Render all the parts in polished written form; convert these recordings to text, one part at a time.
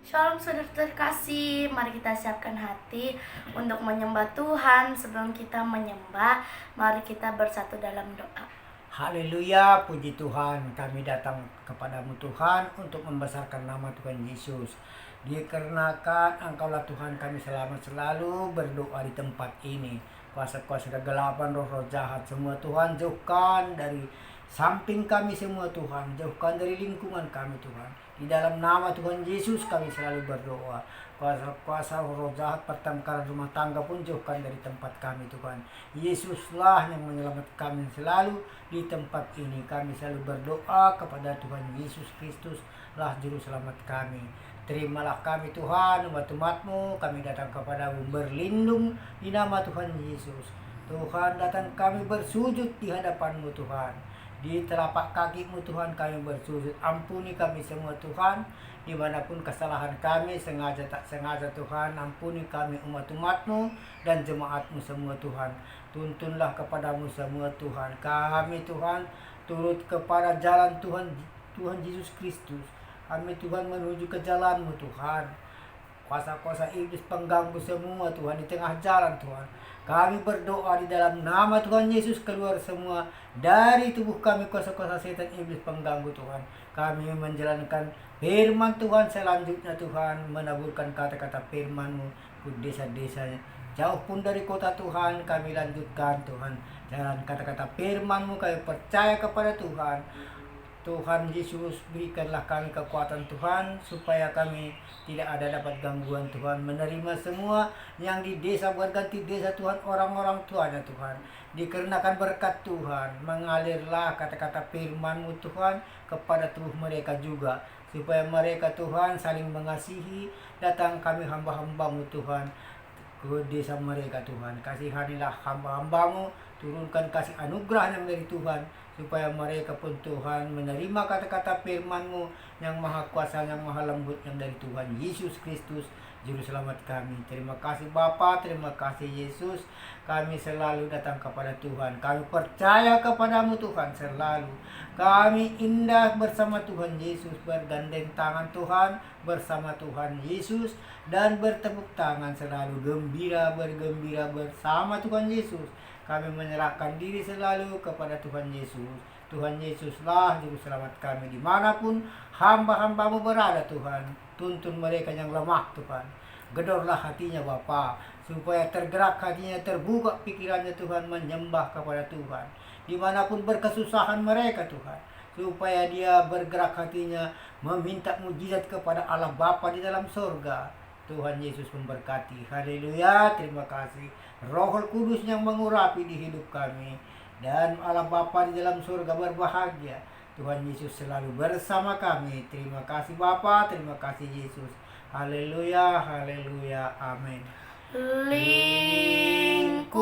Shalom saudara terkasih, mari kita siapkan hati untuk menyembah Tuhan. Sebelum kita menyembah, mari kita bersatu dalam doa. Haleluya, puji Tuhan, kami datang kepadamu Tuhan untuk membesarkan nama Tuhan Yesus. Dikarenakan Engkaulah Tuhan, kami selalu berdoa di tempat ini. Kuasa-kuasa kegelapan, roh-roh jahat semua Tuhan, jauhkan dari samping kami semua Tuhan, jauhkan dari lingkungan kami Tuhan. Di dalam nama Tuhan Yesus kami selalu berdoa. Kuasa-kuasa roh jahat pertengkaran rumah tangga pun jauhkan dari tempat kami Tuhan. Yesuslah yang menyelamatkan kami selalu di tempat ini. Kami selalu berdoa kepada Tuhan Yesus Kristus lah juru selamat kami. Terimalah kami Tuhan, umat-umat-Mu, kami datang kepadamu berlindung di nama Tuhan Yesus. Tuhan, datang kami bersujud di hadapan-Mu Tuhan. Di telapak kaki-Mu Tuhan kami bersujud. Ampuni kami semua Tuhan, dimanapun kesalahan kami, sengaja tak sengaja Tuhan. Ampuni kami umat-umat-Mu dan jemaat-Mu semua Tuhan. Tuntunlah kepadamu semua Tuhan. Kami Tuhan turut kepada jalan Tuhan Yesus Kristus. Kami Tuhan menuju ke jalan-Mu Tuhan. Kuasa-kuasa iblis pengganggu semua Tuhan di tengah jalan Tuhan. Kami berdoa di dalam nama Tuhan Yesus, keluar semua dari tubuh kami kuasa-kuasa setan iblis pengganggu Tuhan. Kami menjalankan firman Tuhan selanjutnya Tuhan, menaburkan kata-kata firman-Mu ke desa-desanya. Jauh pun dari kota Tuhan kami lanjutkan Tuhan. Jalan kata-kata firman-Mu, kami percaya kepada Tuhan. Tuhan Yesus, berikanlah kami kekuatan Tuhan, supaya kami tidak ada dapat gangguan Tuhan. Menerima semua yang di desa, berganti desa Tuhan, orang-orang Tuhan ya Tuhan. Dikarenakan berkat Tuhan, mengalirlah kata-kata firman-Mu Tuhan kepada tubuh mereka juga. Supaya mereka Tuhan saling mengasihi. Datang kami hamba-hamba-Mu Tuhan ke desa mereka Tuhan. Kasihanilah hamba-hamba-Mu, turunkan kasih anugerah yang dari Tuhan, supaya mereka pun Tuhan menerima kata-kata firman-Mu yang maha kuasa, yang maha lembut, yang dari Tuhan Yesus Kristus juru selamat kami. Terima kasih Bapa, terima kasih Yesus. Kami selalu datang kepada Tuhan. Kami percaya kepadamu Tuhan selalu. Kami indah bersama Tuhan Yesus, bergandeng tangan Tuhan bersama Tuhan Yesus, dan bertepuk tangan selalu, gembira, bergembira bersama Tuhan Yesus. Kami menyerahkan diri selalu kepada Tuhan Yesus. Tuhan Yesuslah juru selamat kami dimanapun hamba-hamba-Mu berada Tuhan. Tuntun mereka yang lemah Tuhan. Gedorlah hatinya Bapa, supaya tergerak hatinya, terbuka pikirannya Tuhan, menyembah kepada Tuhan. Dimanapun berkesusahan mereka Tuhan, supaya dia bergerak hatinya meminta mujizat kepada Allah Bapa di dalam surga. Tuhan Yesus memberkati. Haleluya, terima kasih Roh Kudus yang mengurapi di hidup kami. Dan Allah Bapa di dalam surga berbahagia. Tuhan Yesus selalu bersama kami. Terima kasih Bapa, terima kasih Yesus. Haleluya, haleluya, amin. Lingkupiku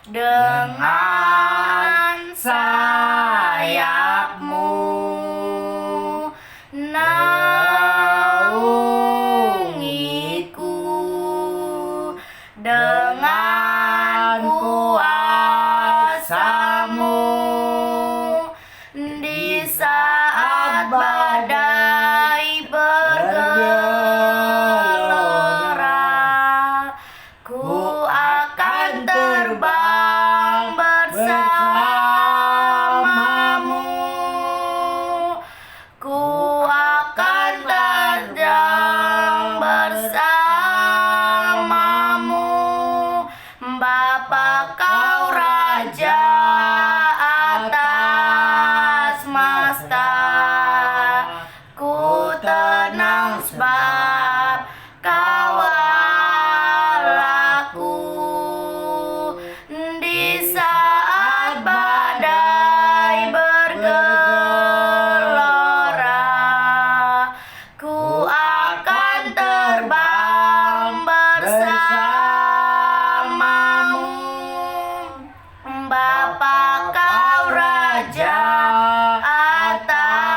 dengan sayap-Mu, naungiku dengan kuasa-Mu. Di saat badai bergelora, ku akan terbang bersama-Mu. Ku akan terbang bersama-Mu. Bapa, Kau Raja atas masta. Ku tenang sebab Kau Allahku. Di saat badai bergelora, ku akan terbang bersama-Mu. Bapa, Kau Raja atas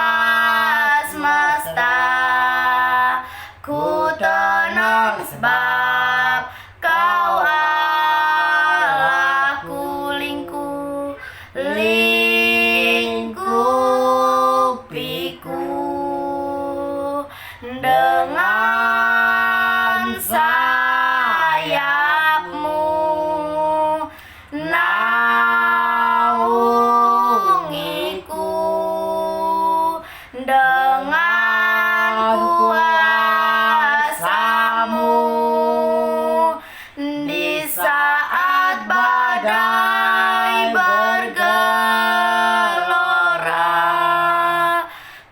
dengan kuasa-Mu. Di saat badai bergelora,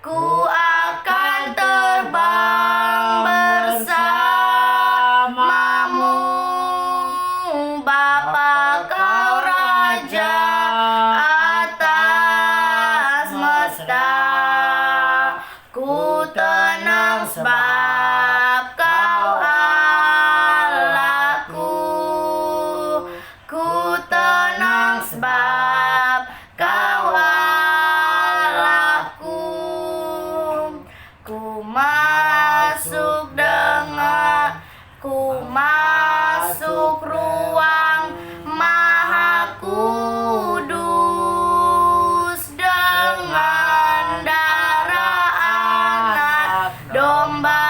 ku akan terbang bersama-Mu. Bapa, Kau Raja atas semesta, ku tenang sebab Kau Allahku. Ku tenang sebab Kau Allahku. Ku masuk ruang Maha Kudus dengan darah anak domba.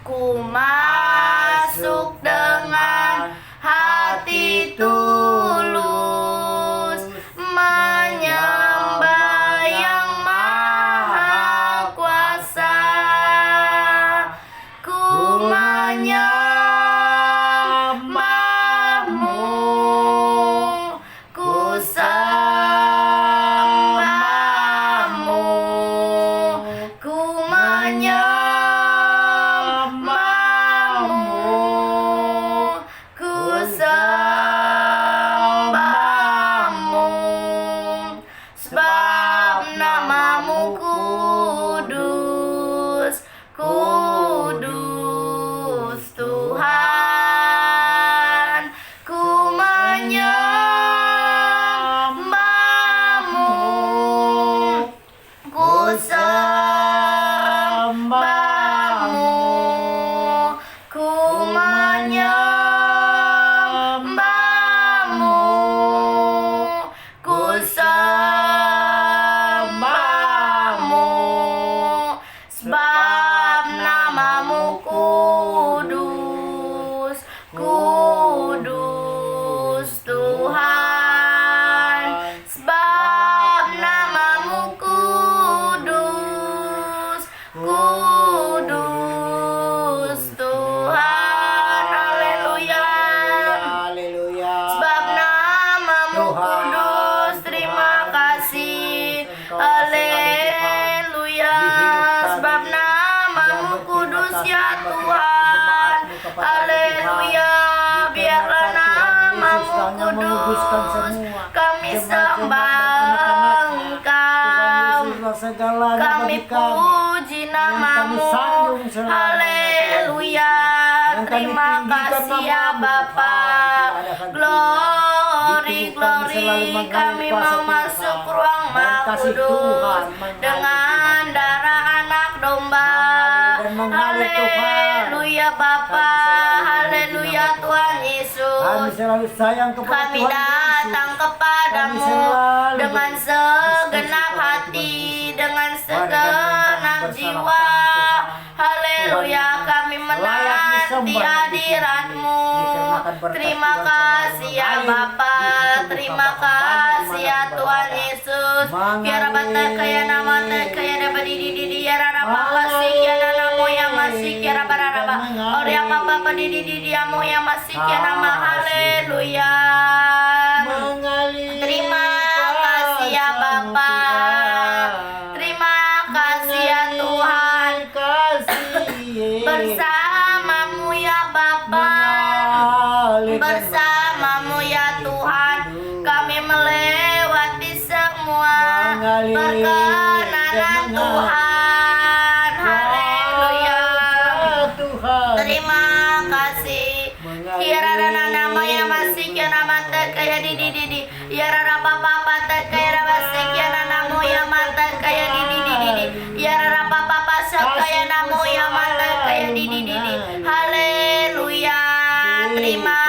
Ku masuk dengan hati tulus, menyembah Yang Maha Kuasa. Ku menyembah-Mu, ku sembah-Mu, ku menyembah-Mu, ku sembah-Mu, sebab nama-Mu kudus, kudus Tuhan. Ku menyembah-Mu, ku sembah-Mu, ku menyembah-Mu, ku sembah-Mu, sebab nama-Mu kudus, kudus Tuhan. Sebab nama-Mu kudus, kudus Tuhan. Haleluya. Haleluya. Sebab nama-Mu kudus, terima kasih. Haleluya. Sebab nama-Mu kudus ya Tuhan. Haleluya. Biarlah nama-Mu kudus kami sembah Engkau, kami puji nama-Mu. Haleluya. Terima kasih ya Bapa. Glory, glory. Kami mau masuk ruang Maha Kudus dengan darah anak domba. Haleluya Bapa. Haleluya Tuhan Kami Yesus. selalu sayang kepada Kami Tuhan datang Yesus. kepadamu dengan segenap hati, dengan segenap jiwa. Haleluya, kami menanti hadirat-Mu. Terima kasih ya Bapa, terima kasih ya Tuhan Yesus. Biar bata kaya nama kaya dapat di ya raba kasih ya namo yang masih kira baraba. Orang apa di amu yang masih kira nama. Haleluya. Terima kasih ya Bapa. Terima kasih ya Tuhan. Bersama-Mu ya Bapa, bersama-Mu ya Tuhan, kami melewati semua perkenanan Tuhan. Haleluya. Terima kasih. Kira nama yang masih kira mata kaya di ya rara papa kaya masih kira namo yang mata kaya di ya rara papa kaya namo yang mata kaya di haleluya. Terima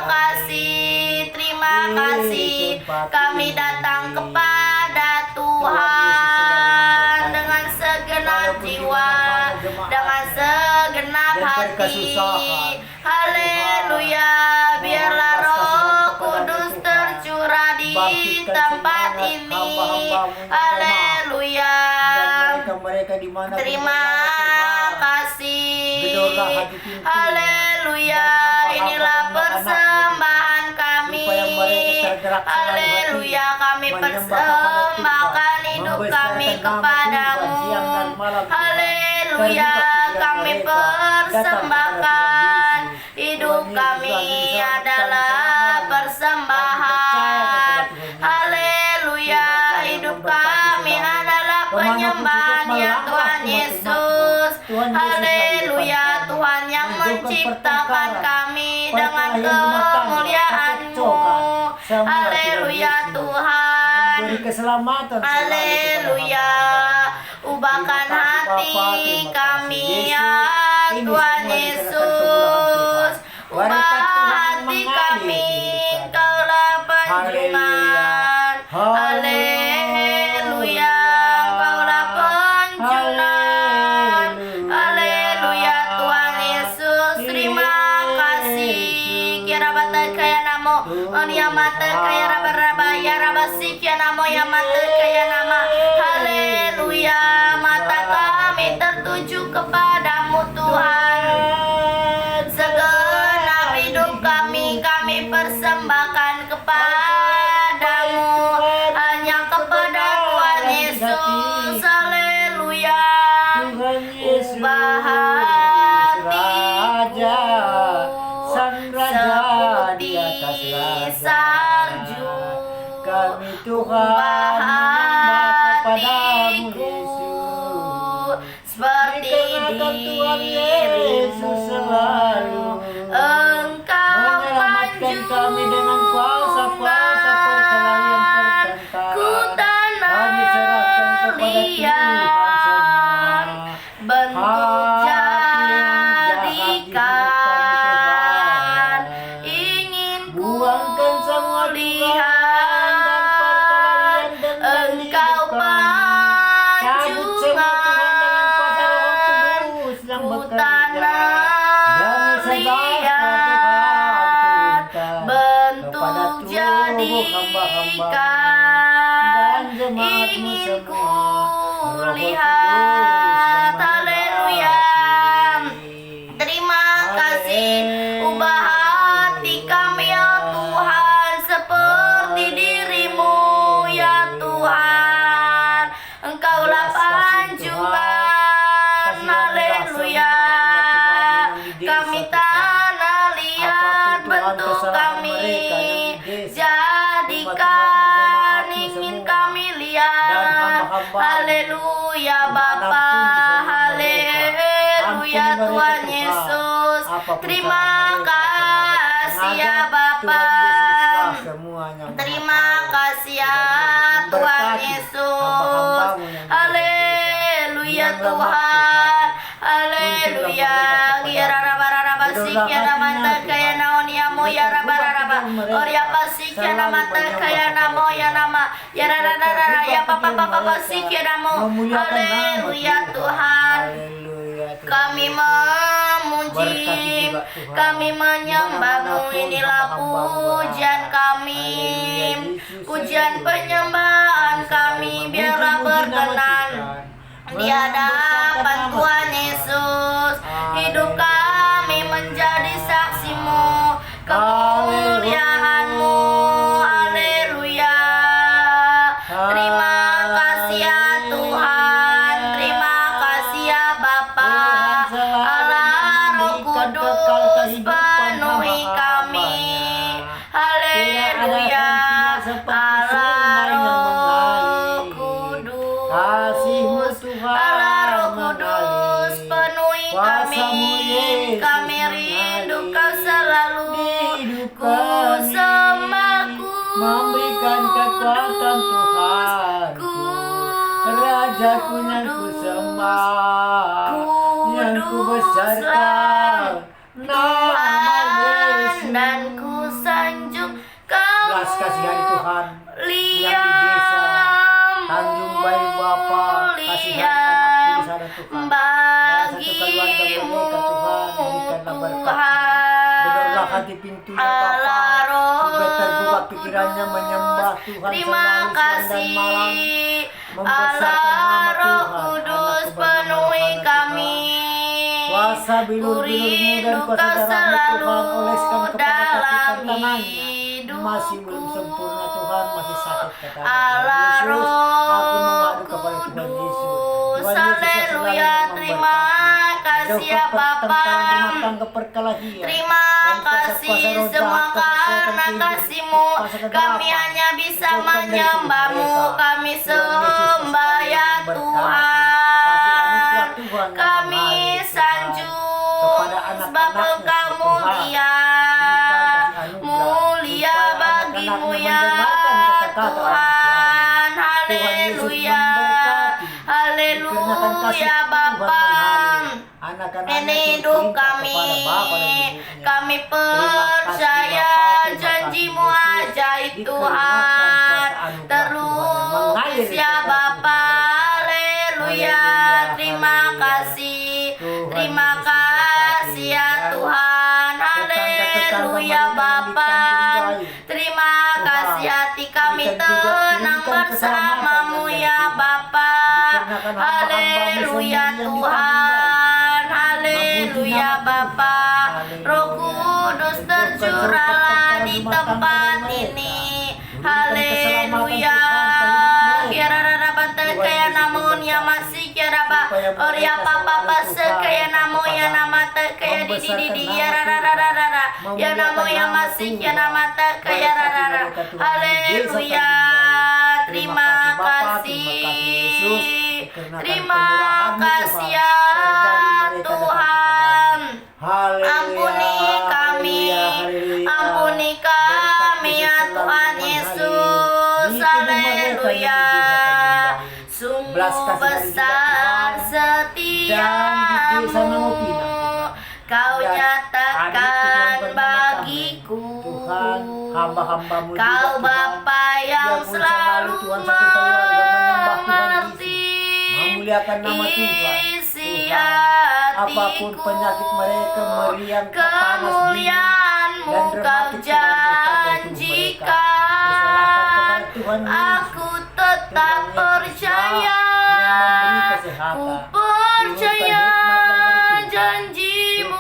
kasih, terima kasih. Kami datang kepada Tuhan dengan segenap jiwa, dengan segenap hati. Haleluya. Biarlah Roh Kudus tercurah di tempat ini. Haleluya. memberkati mereka di mana Terima kasih. Gedorlah hati pintu. Haleluya. Inilah persembahan kami. Supaya mereka tergerak selalu Haleluya. hati, Kami menyembah persembahkan kepada hidup Tuhan, kami membesarkan nama kepadamu. Tuhan siang dan malam, Tuhan. Haleluya. Terbuka pikiran Kami mereka, datang kepada persembahkan Tuhan Yesus. hidup Tuhan Yesus kami lagi diselamatkan adalah selama-lamanya. persembahan. Kami percaya kepada Tuhan Yesus. Haleluya. Tuhan Hidup yang memberkati kami selalu. adalah Kemanapun penyembahan cukup ya melangkah Tuhan umat-umatmu. Yesus. Tuhan Yesus lagi Haleluya. depan kami. Tuhan yang Menentukan menciptakan pertengkaran, kami dengan perkelahian rumah tangga, kemuliaan-Mu. kecekcokan, semua Haleluya Tuhan Yesus. Tuhan. Memberi keselamatan selalu kepada Haleluya. hamba-Hamba. Ubahkan Terima kasih, hati Bapa. Terima kami kasih, ya Yesus. Ini Tuhan semua dikerahkan Yesus. kemurahan Tuhan. Ubah Berkat Tuhan hati mengalir kami, di hidup kami. Engkaulah Haleluya. penjungan. Haleluya. Engkaulah penjungan. Haleluya Tuhan Yesus. Terima kasih. Kira batai kaya namo. Onia mata kaya raba-raba. Ya raba sikya namo. Ya mata kaya nama. Haleluya. Mata kami tertuju kepadamu Tuhan. Segenap hidup kami persembahkan kepadamu. Hanya kepada Tuhan Yesus. Haleluya. Tuhan Yesus, Ubah hatiku Raja, Sang Raja di atas seperti raja. salju. Kami Tuhan Ubah menyembah kepadamu hatiku Yesus. seperti Dikarenakan Tuhan Yesus selalu Engkau menyelamatkan kami dengan kuasa-kuasa perkelahian Ku pertengkaran. tanah Kami serahkan kepada Tuhan liat, semua. bentuk Hati yang jadikan, jahat di ingin ku buangkan semua lihat dan perkelahian dan Engkau cabut semua Tuhan dengan kuasa Roh Kudus yang ku bekerja. tanah Damai sejahtera liat, Tuhan bentuk kepada tubuh hamba-hamba dan jadikan, jemaatmu ingin ku semua. Roh lihat. Kudus Haleluya. Terima kasih. Ubah hati kami ya Tuhan seperti dirimu ya Tuhan. Engkaulah panjungan. Haleluya. Kami tanah liat, bentuk kami jadikan, ingin kami lihat. Haleluya Bapa. Haleluya Tuhan Yesus. Terima kasih ya Bapa. Terima kasih ya Tuhan Yesus. Haleluya Tuhan. Haleluya. Kiara raba raba sikiara mata kaya naon ya mo ya raba raba. Oria pasikiara mata kaya namo ya nama. Ya rara rara ya papa papa sikiara mo. Haleluya Tuhan. Kami memuji, kami menyembahmu, inilah pujian kami, pujian penyembahan kami, biarlah berkenan di hadapan Tuhan Yesus. Hidup kami menjadi saksimu, kemuliaan-Mu. Haleluya. Terima kasih ya Tuhan, terima kasih ya Bapa. Allah Roh Kudus penuhi kami. Haleluya. Allah Roh Kudus, Allah Roh Kudus penuhi kami. Kami rindu Kau selalu. Ku sembahku, memberikan kekuatan Tuhanku, Rajaku yang ku sembah, yang ku besarkan nama Yesus. dan ku sanjung Kau Belas kasihan Tuhan mulia, yang di desa Tanjung Bayu Bapa, kasihan anak di sana Tuhan. Dan satu keluarga mereka Tuhan, berikanlah berkat. Bedorlah hati pintunya Bapa, supaya terbuka pikirannya menyembah Tuhan Terima selalu siang dan malam, kasih membesarkan nama Allah Roh Tuhan, Kudus. bilur-bilurmu dan Kau kesadaranmu selalu Tuhan, oleskan kepada dalam kaki tangannya. Masih belum sempurna Tuhan, masih sakit kata Allah Tuhan Yesus. Aku mengadu kepada Tuhan Yesus. Kudus, Tuhan Yesus yang selalu haleluya, terima kasih ya Bapa. rumah tangga perkelahian. Terima kasih semua karena kasih-Mu kami hanya bisa menyembah-Mu. Kami sembah ya Tuhan. Kami sanjung sebab Engkau mulia. Mulia bagimu ya Tuhan. Haleluya. Haleluya Bapa. Ini hidup kami percaya janji-Mu ajaib Tuhan. Terus ya Bapa, haleluya, terima kasih ya Tuhan, haleluya Bapa. Terima kasih hati kami tenang bersama-Mu ya Bapa, haleluya Tuhan. Haleluya Bapa, Roh Kudus tercurahlah di tempat ini. Haleluya. Kira bante kaya namun ya masih kira ba oria papa pase kaya namo ya nama te kaya di ya rara ya namo ya masih ya nama te kaya rara. Haleluya. Terima kasih. Terima kasih ya Tuhan. Ampuni kami ya Tuhan Yesus. Haleluya. Sungguh besar setiamu, Kau nyatakan bagiku. Kau Bapa yang selalu mengerti isi apapun penyakit mereka, meriang kemuliaan-Mu Kau janjikan. Aku tetap percaya. Ku percaya janji-Mu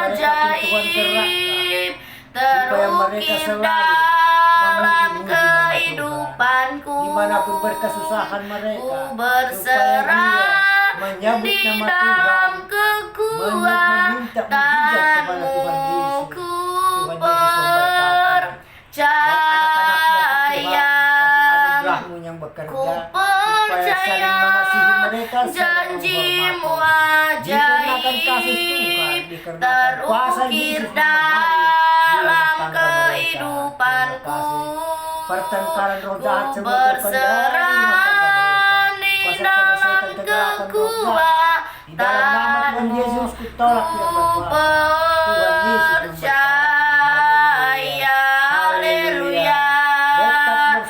ajaib terukir dalam kehidupanku. Dimanapun berkesusahan mereka, Ku berserah menyambut di nama dalam Tuhan, kekuatan-Mu. Ku percaya. Ku percaya janji-Mu ajaib terukir dalam kehidupanku. Pertengkaran roh jahat Ku berserah di dalam kekuatan-Mu. Ku percaya. Haleluya.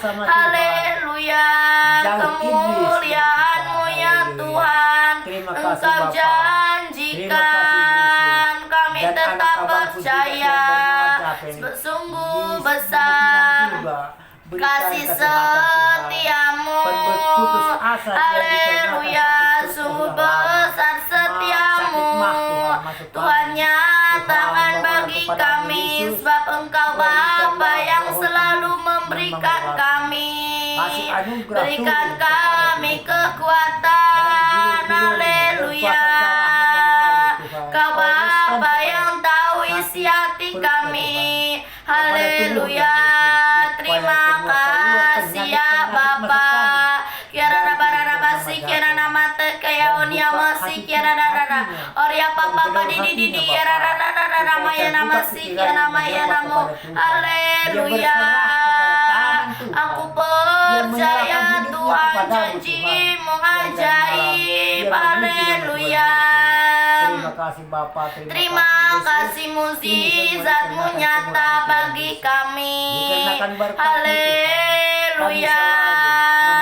Haleluya. Kemuliaan-Mu ya Tuhan Engkau janjikan. Kami tetap percaya. Sungguh besar kasih setiamu. Haleluya. Sungguh besar setiamu. Tuhan nyatakan bagi kami. Sebab Engkau Bapa yang selalu memberikan kami. Berikan kami kekuatan. Haleluya. Kau Bapa yang tahu isi hati kami. Haleluya. Terima kasih ya Bapa. Kira raba basi kira nama te kaya onia masih kira rara. Oria papa di kira rara maya nama si kira maya namo. Haleluya. Aku percaya Tuhan janji-Mu ajaib. Haleluya. Terima kasih mukjizat-Mu nyata bagi kami. Haleluya.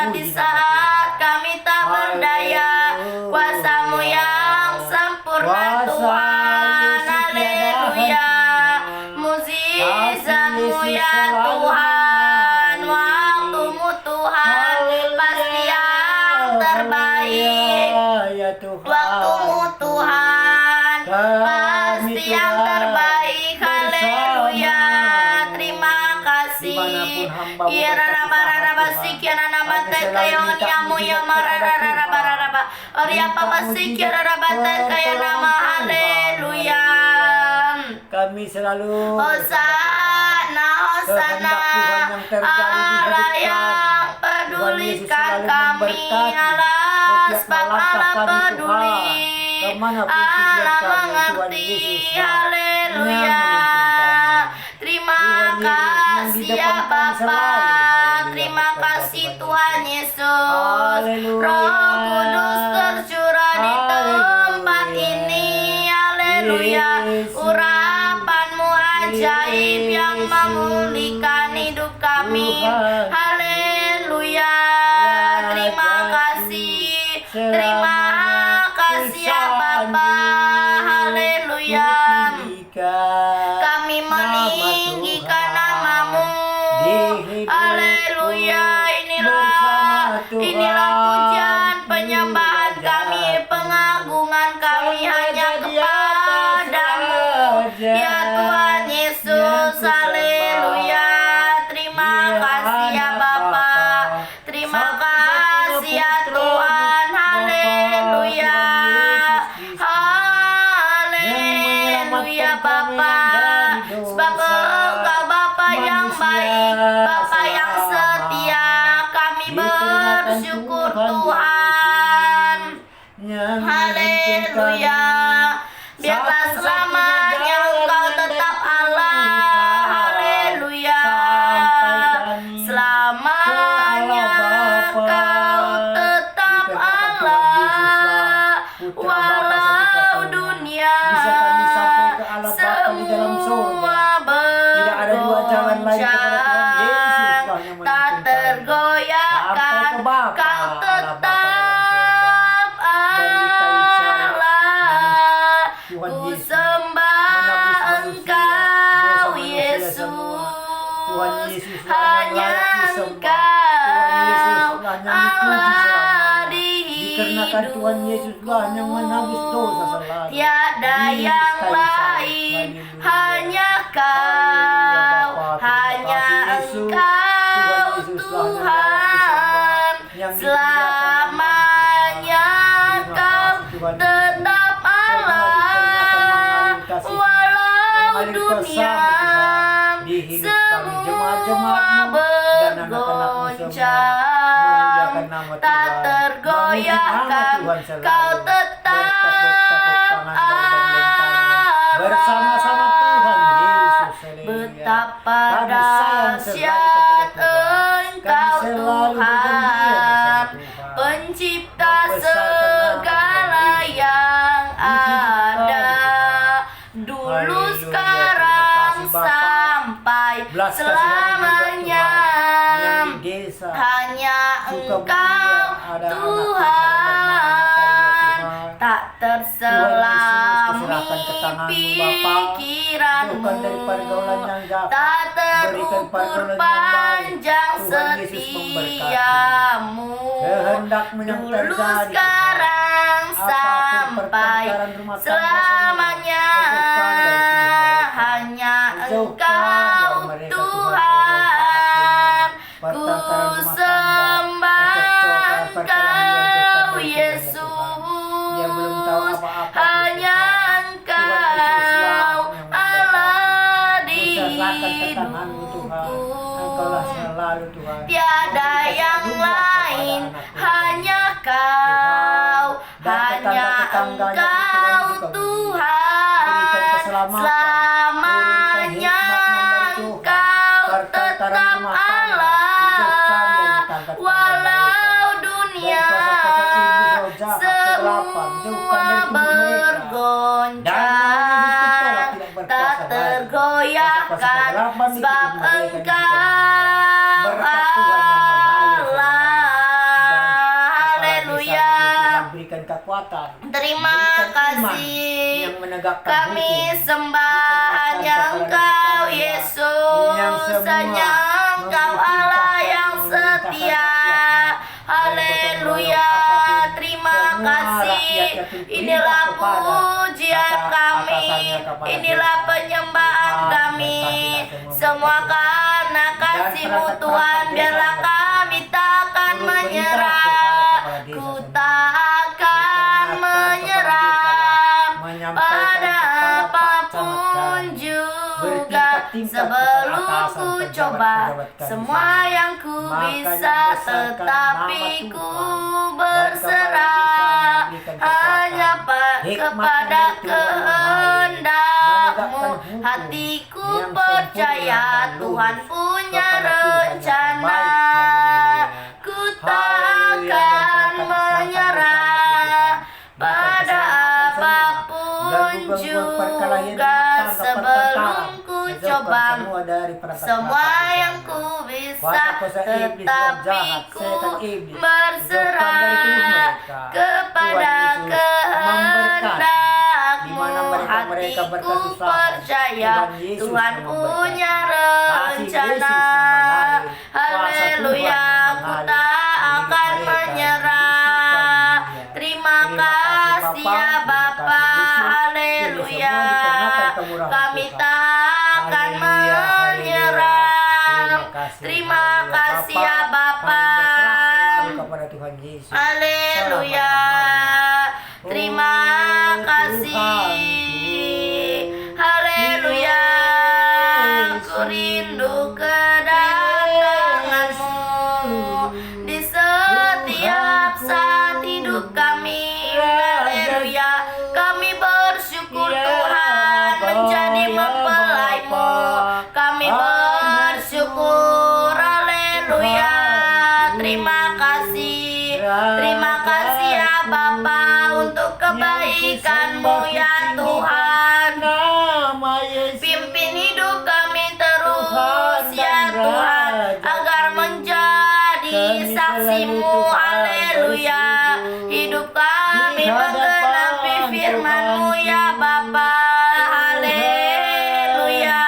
Di saat kami tak berdaya, kuasa-Mu yang sempurna Tuhan. Haleluya. Mukjizat-Mu ya Tuhan. Waktu-Mu Tuhan pasti yang terbaik. Waktu-Mu Tuhan rararararararaba. Oria pamasiki rarabata kaya nama haleluya. Kami selalu Hosana, Hosana, Allah yang pedulikan kami, Allah sebab Allah peduli, Allah mengerti, haleluya. Terima kasih ya Bapa, terima kasih Tuhan Yesus. Roh Kudus tercurah di tempat ini, haleluya. Urapanmu ajaib yang memulihkan hidup kami, haleluya. Terima kasih ya Bapa, haleluya. Kami meninggikan namamu, haleluya. Inilah pujian penyembahan kami, pengagungan kami hanya kepadamu, ya Tuhan Yesus, haleluya. Terima kasih ya Bapa, terima kasih ya Tuhan, haleluya. Haleluya Bapa, sebab Engkau Bapa yang baik, Bapa yang setia, kami bersyukur Tuhan, haleluya. Biarlah selamanya Engkau tetap Allah, haleluya. Selamanya Engkau tetap Allah, walau dunia semua bergoncang, tak tergoyahkan, Kau tetap Allah. Ku sembah Engkau Yesus, hanya Engkau Allah di Dikarenakan Tuhan Yesuslah yang menebus dosa selalu. Tiada yang lain, hanya Kau, hanya Engkau Tuhan. Selamanya Kau tetap Allah, walau dunia semua bergoncang, tak tergoyahkan, Kau tetap bersama-sama Tuhan Yesus. Betapa dahsyat Engkau Tuhan, pencipta segala yang ada, dulu sekarang sampai selamanya, hanya Engkau Tuhan. Tak terselami pikiranmu, tak terukur panjang setiamu, dulu sekarang sampai selamanya, hanya Engkau Tuhan. Ku sembah Engkau Yesus, hanya Engkau Allah di hidupku, tiada yang lain, hanya Kau, hanya Engkau Tuhan. Selamanya Engkau tetap Allah, walau dunia semua bergoncang, tak tergoyahkan, sebab Engkau Allah, haleluya. Terima kasih, kami sembah hanya Engkau Yesus, hanya Engkau Allah yang setia, haleluya. Terima kasih, inilah pujian kami, inilah penyembahan kami, semua karena kasih-Mu Tuhan. Biarlah kami takkan menyerah, ku coba pejabat kami semua yang ku Makanya bisa, besarkan tetapi nama ku Tuhan, berserah dan kepada desa memberikan hanya kekuatan. kepada Hikmat dari Tuhan yang kehendakmu. menegakkan hukum Hatiku yang percaya sempurna dan Tuhan lurus punya kepada Tuhan yang rencana. terbaik. Ku Haleluya. tak Haleluya. akan Dan menyerah perangkat pada apapun juga sebelum ku coba semua yang ku bisa, tetapi ku berserah kepada kehendakmu. Hatiku percaya Tuhan punya rencana. Haleluya, ku tak akan menyerah. Terima kasih ya Bapa. Haleluya, kami tak akan menyerah. Terima kasih ya Bapa. kepada Tuhan Yesus. Haleluya, terima kasih. Haleluya, ku rindu kedatanganmu di setiap saat hidup kami. Haleluya, kami bersyukur Tuhan menjadi mempelaimu. Kami bersyukur. Haleluya, terima kasih. Terima kasih ya Bapa untuk kebaikan-Mu ya Tuhan. Pimpin hidup kami terus ya Tuhan, agar menjadi saksi-Mu. Haleluya, hidup kami menggenapi firman-Mu ya Bapa. Haleluya,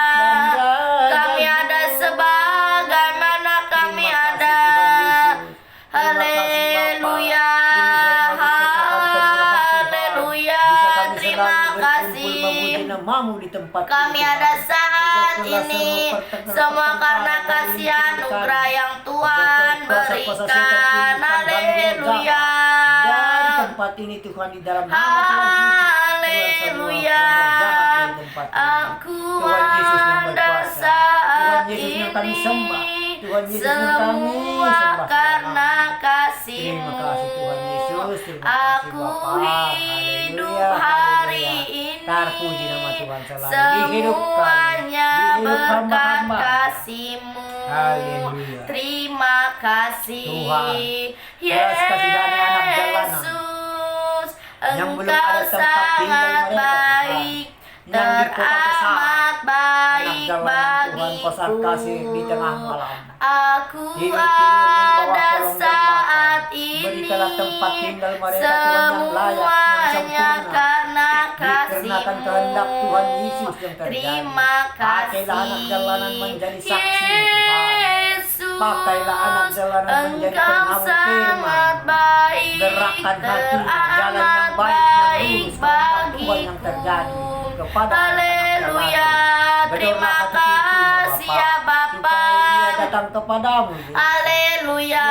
kami ada sebagaimana kami ada. Haleluya, haleluya, terima kasih. Kami ada saat ini semua karena kasih anugerah yang Tuhan berikan. Haleluya, Dari tempat ini Tuhan, di dalam nama Tuhan Yesus, haleluya. Aku Tuhan Yesus yang ada berkuasa, saat Tuhan Yesus yang kami ini sembah, Tuhan Yesus yang kami semua sembah karena Terima kasih-Mu. kasih Tuhan Yesus, terima kasih Aku Bapa. hidup Haleluya, hari haleluya. ini Terpuji nama Tuhan selalu di hidup kami, semuanya di hidup berkat hamba-hamba. kasih-Mu. Haleluya. Terima kasih Tuhan, belas kasihan anak jalanan Yesus, yang belum Engkau ada tempat tinggal sangat mereka, baik, Tuhan. Yang di kota besar, teramat baik anak jalanan Tuhan, Kau saat kasih di tengah bagiku. malam. Aku Tidur-tidur di bawah ada kolong saat jembatan. ini Berikanlah tempat tinggal mereka Tuhan yang layak, yang semuanya sempurna. karena Dikarenakan kehendak Tuhan Yesus yang terjadi. Terima kasih Pakailah anak jalanan menjadi saksi Tuhan. Yesus, Pakailah anak jalanan menjadi Engkau pengawal sangat firman. baik, Gerakkan hatinya, jalan yang teramat baik, yang baik lurus, kehendak Tuhan yang terjadi bagiku. kepada Haleluya, anak-anak terima jalanan. Bedorlah hati kasih itu, ya Bapa, Bapa. supaya dia datang kepadamu. Haleluya,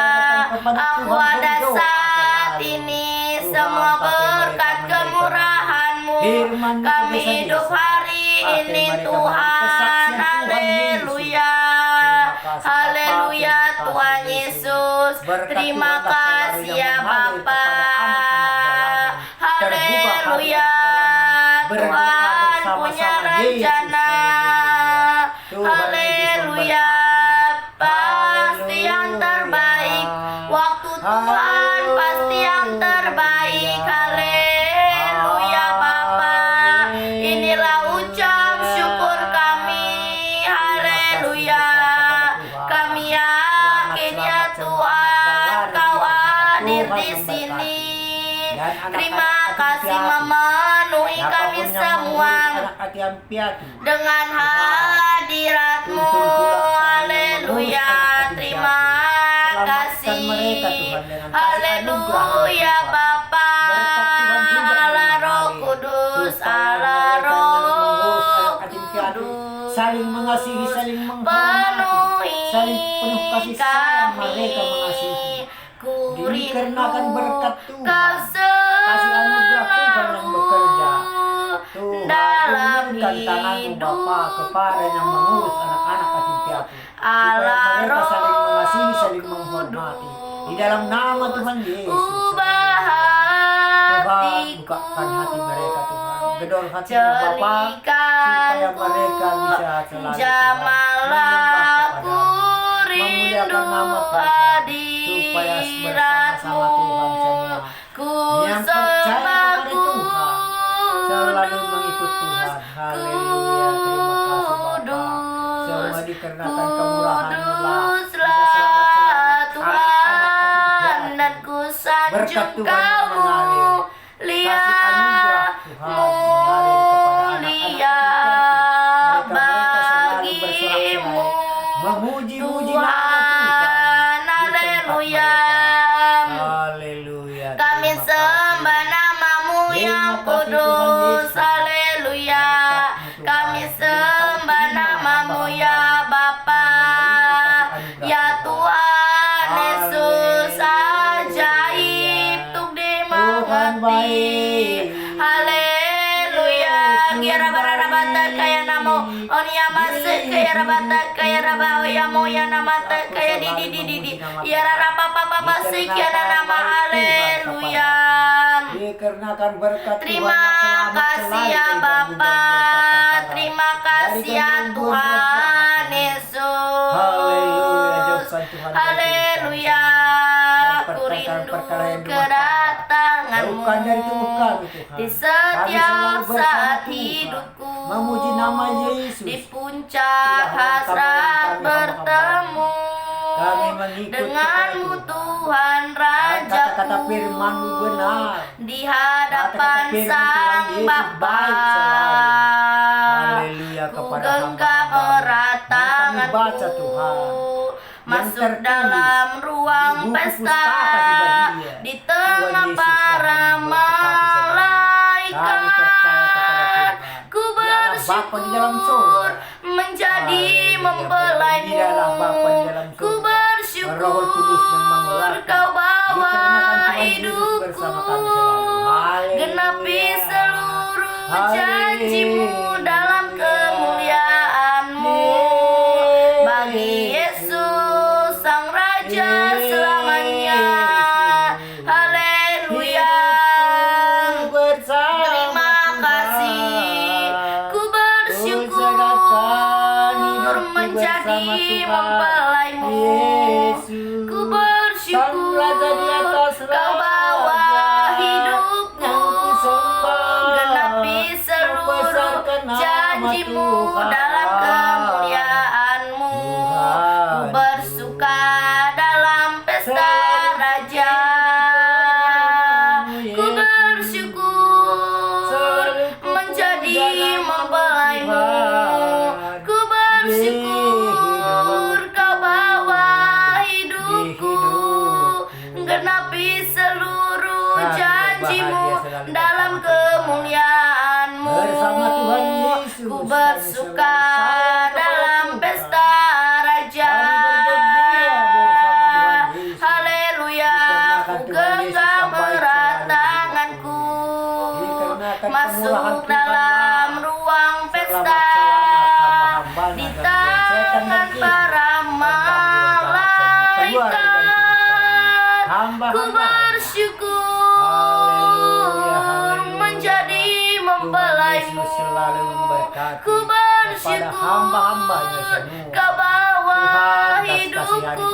aku ada saat ini semua berkat kemurahan-Mu. Kami hidup hari ini Tuhan. Haleluya, haleluya Tuhan Yesus. Terima kasih ya Bapa. Haleluya, Tuhan punya rencana. Haleluya, pasti yang terbaik. Waktu Tuhan pasti yang terbaik. Haleluya Bapa, inilah ucap syukur kami. Haleluya, kami yakin ya Tuhan Kau hadir di sini. Terima kasih memenuhi kami semua dengan hadirat-Mu. Haleluya, terima kasih. Haleluya Bapa, Allah Roh Kudus, Allah Roh Kudus, saling mengasihi, saling menghormati, saling penuh kasih sayang mereka mengasihi. Dikarenakan berkat Tuhan, kasih anugerah Tuhan yang bekerja. Tuhan, dalam turunkan tangan-Mu Bapa kepada yang mengurus anak-anak yatim piatu. Allah mereka saling mengasihi, saling Roh menghormati. Di Kudus. dalam nama Tuhan Yesus. Ubah Tuhan, hatiku bukakan hati mereka Tuhan. Gedor hatinya Bapa, supaya jadikanku mereka bisa selalu jamalah ku memuliakan nama rindu Tuhan, supaya bersama-sama Tuhan semua ku yang percaya sembah kepada Tuhan selalu mengikut Tuhan. Haleluya, terima kasih Bapa. Semua dikarenakan kemurahan-Mu lah bisa selamat-selamat Tuhan, dan ku Berkat sanjung Tuhan yang mengalir. Kasih anugerah Tuhan mengalir kepada anak-anak mulia Mereka selalu bagimu bersorak-sorai memuji-muji nama Tuhan. Tuhan di tempat Haleluya. mereka. Haleluya. Kami Terima sembah kasih. namamu Terima yang kasih Tuhan kudus. Yesus. Haleluya. Kami sembah namamu ya Bapa, ya Tuhan Yesus, ajaib tuk Tuhan dimengerti. baik. Haleluya. Kira barabata kaya namo onia masuk kaya rabata kaya raba oya moya namata kaya di ya raba papa masuk ya nama. Haleluya. Dikarenakan berkat Tuhan Terima yang selamat kasih selalu ya tergabung Bapa. dan berkat-kata. Terima kasih ya Dari Tuhan Haleluya, Yesus. jauhkan Tuhan Haleluya. dan Ku rindu perkara-perkara yang kedatanganmu jauhkan dari tubuh kami Tuhan. di Kami setiap selalu bersama saat Tuhan, hidupku, memuji nama Yesus. di puncak hasrat bertemu Kami mengikut denganmu kepada Tuhan Dan Rajaku, kata-kata firman-Mu benar. di hadapan Kata-kata firman Sang Tuhan Yesus Bapa. baik selalu. Haleluya Ku kepada genggam hamba-Mu. erat Yang kami baca tanganku, Tuhan. masuk tertulis dalam ruang di buku pesta pustaka si bahagia. di Tuhan tengah Yesus para yang memberkati saudara. Kami percaya kepada malaikat. Tuhan. Ku Dialah Bapa di dalam surga. bersyukur menjadi Haleluya. mempelaimu. Dialah Bapa di dalam surga. Ku Roh Kudus yang bersyukur menggerakkan. kau bawa Dikarenakan Tuhan Yesus hidupku, bersama kami selalu. Haleluya. genapi seluruh Haleluya. janjimu dalam kemuliaanmu. Bagi Yesus Sang Raja selamanya. Haleluya. Terima kasih. Ku bersyukur menjadi mempelaimu. Ku bersyukur kau bawa hidupku, genapi seluruh janjimu dalam kemuliaanmu. Ku bersuka dalam pesta raja. Ku bersyukur menjadi mempelaimu. Ku bersyukur kau bawa hidupku, genapi seluruh janjimu dalam kemuliaanmu. Bersama Tuhan Yesus, Ku bersuka dalam pesta raja. Haleluya. Ku genggam erat tanganku, masuk dalam ruang pesta di tangan para malaikat. Ku bersyukur menjadi mempelaimu. Ku bersyukur kau bawa hidupku,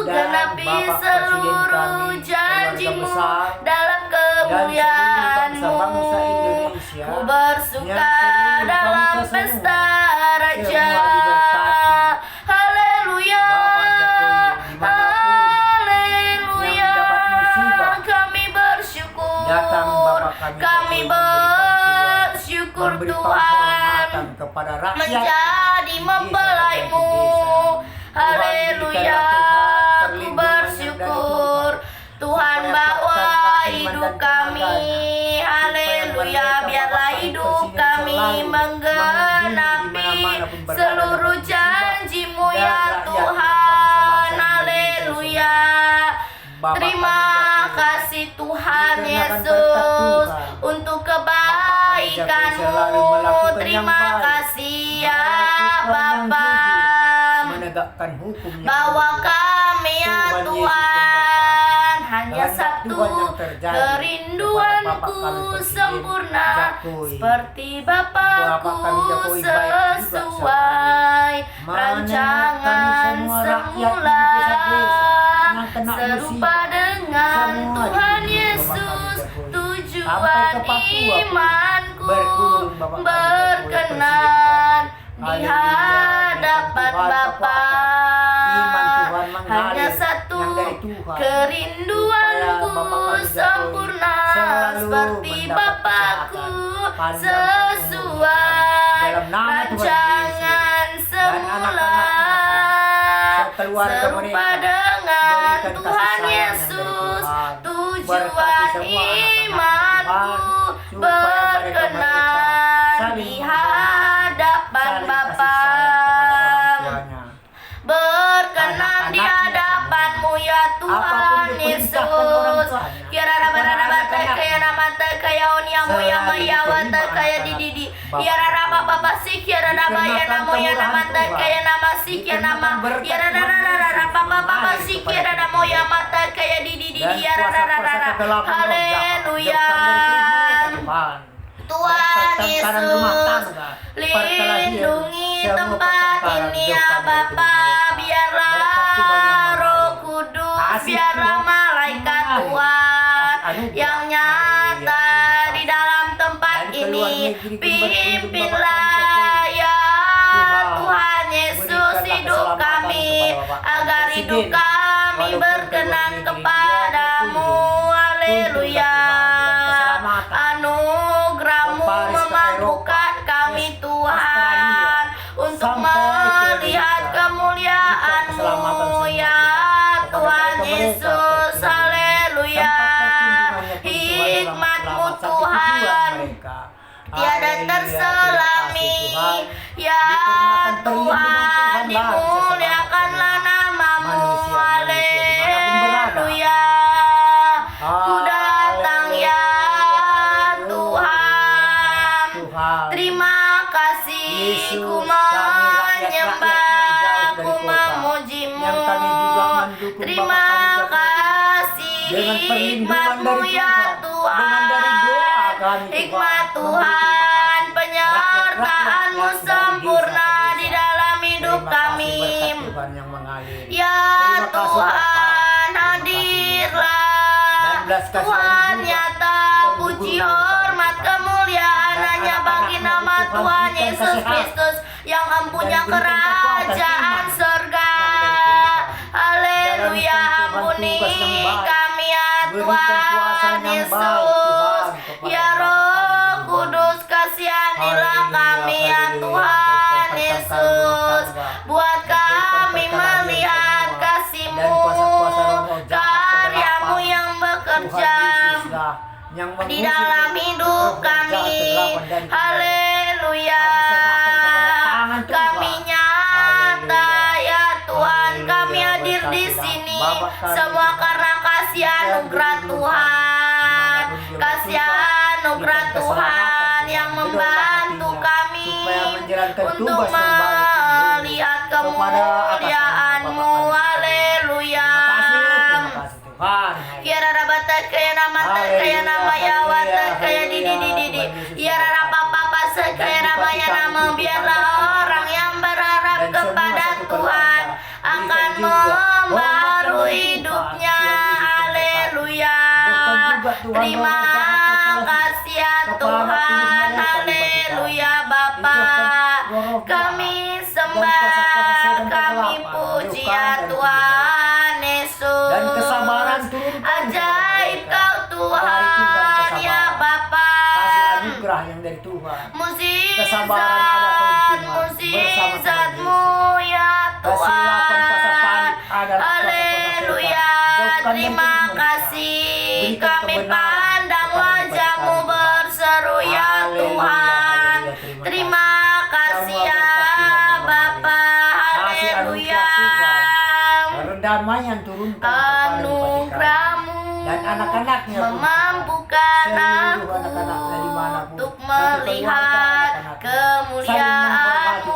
genapi seluruh janjimu dalam kemuliaanmu. Ku bersuka dalam pesta raja. Haleluya. Haleluya. Kami bersyukur. Kami bersyukur Tuhan menjadi mempelaimu. Haleluya. Ku bersyukur Tuhan bawa hidup kami. Haleluya. Biarlah hidup kami menggenapi seluruh janjimu ya Tuhan. Haleluya. Terima kasih Tuhan Yesus untuk kebaikan-Mu. Terima kasih ya Bapa. menegakkan hukumnya. Bahwa kami ya Tuhan Yesus Tuhan hanya Kehendak satu, Tuhan yang terjadi kerinduanku kepada Bapak kami Presiden sempurna Jokowi. seperti Bapakku Bapak kami Jokowi baik juga sesuai Mana rancangan kami semua rakyat di semula, desa-desa yang kena serupa musibah. dengan Semua Tuhan dikunjungi Yesus. Bapak kami Jokowi. Tujuan Sampai ke Papua pun imanku berkunjung Bapak kami Jokowi, berkenan di Haleluya. hadapan Tuhan Bapa. Iman Tuhan mengalir Hanya satu yang dari Tuhan. kerinduanku Supaya Bapak kami Jokowi sempurna selalu seperti mendapat Bapakku kesehatan, panjang sesuai dalam nama Tuhan rancangan Yesus. Dan semula, sekeluarga serupa mereka dengan berikan Tuhan kasih sayang yang Yesus. dari Tuhan. Tujuan Berkati semua imanku anak-anak Tuhan, supaya berkenan saling di menghormati, hadapan saling kasih Bapa, sayang kepada orang tuanya. berkenan di hadapanmu ya Tuhan Apapun diperintahkan orang Yesus. tuanya, Kiara raba raba anak-anak kaya nama kaya oniamu ya maya wata kaya didi. Kiara raba baba si kiara raba ya namo ya nama kaya nama si kiara nama. Kiara raba raba baba si kiara namo ya mata kaya didi. Kiara raba haleluya. Tuhan Yesus, lindungi tempat ini ya Bapa, biarlah Roh Kudus, biarlah malaikat Tuhan yang nyata di dalam tempat ini, pimpinlah ya Tuhan Yesus hidup kami, agar hidup kami berkenan kepadamu, haleluya. Anugerahmu memampukan kami Tuhan untuk melihat kemuliaan-Mu ya Tuhan Yesus, haleluya. Hikmat-Mu Tuhan tiada terselami, ya Tuhan dimuliakanlah nama-Mu, haleluya. Ku datang ya Tuhan, terima kasih, ku menyembah, ku memuji-Mu. Terima kasih hikmat-Mu ya Tuhan, hikmat Tuhan, penyertaan-Mu sempurna di dalam hidup kami. Ya Tuhan, hadirlah Tuhan, nyata puji hormat kemuliaan hanya bagi nama Tuhan Yesus Kristus yang empunya kerajaan surga. Haleluya, ampuni kami ya Tuhan Yesus. Ya Roh Kudus, kasihanilah kami ya Tuhan Yesus. Buat kami melihat kasih-Mu, karya-Mu yang bekerja di dalam hidup kami. Haleluya. Kami nyata ya Tuhan, kami hadir di sini semua karena kasih anugerah Tuhan. Kasih anugerah Tuhan yang membantu kami untuk melihat kemuliaan-Mu. Haleluya. Kiara rabata kaya nama ya wata kaya didi. Kiara rabapa kaya nama ya nama, biarlah orang yang berharap kepada Tuhan akan membaharui hidupnya. Haleluya. Terima kasih ya Tuhan. Haleluya Bapa. Kami sembah, kami puji ya Tuhan Yesus. Dan kesabaran turun ajaib Kau Tuhan ya Bapa. Kasih anugerah yang dari Tuhan. Kesabaran ada Mukjizat-Mu ya Tuhan. Haleluya. Terima kasih, kami pandang wajah-Mu berseru ya Tuhan. Terima kasih ya Bapa. Haleluya. Damai yang turun Anugerah-Mu dan anak-anaknya memampukan aku anak-anaknya dimanapun, untuk melihat kemuliaan-Mu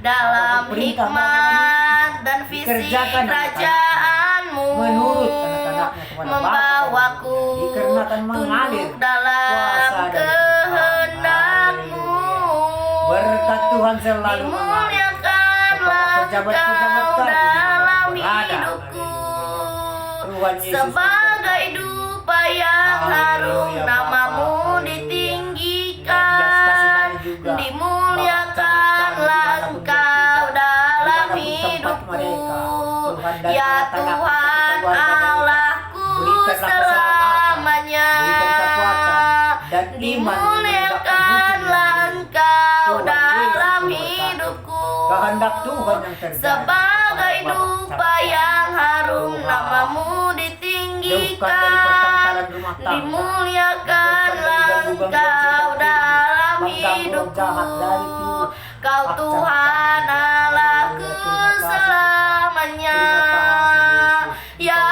dalam Apapun perintah hikmat dan visi dikerjakan kerajaanmu, menurut anak-anaknya kepada membawaku Bapa, dikarenakan mengalir tunduk dalam kuasa dari Tuhan. kehendakmu. Berkat Tuhan selalu mengalir Dimuliakanlah pejabat-pejabat Engkau kami dalam berada. hidupku, Tuhan Yesus sebagai dupa yang harum Haleluya, namamu Bapa. Haleluya. ditinggikan. Dan kasihani juga Dimuliakanlah Bapak, Engkau dalam dimanapun tempat hidupku, mereka. Tuhan, dan ya anak-anak Tuhan keluarga mereka. Allahku Berikanlah keselamatan, selamanya. berikan kekuatan dan iman Dimuliakanlah Engkau Tuhan dalam Yesus memberkati. hidupku, Kehendak Tuhan yang terjadi. sebagai Bapak, dupa yang harum Tuhan. namamu Jauhkan dari ditinggikan. pertengkaran rumah tangga. Dimuliakanlah Jauhkan dari Engkau gangguan dalam setan, gangguan hidupku, jahat dari Tuhan. Kau Tuhan Allahku selamanya. Ya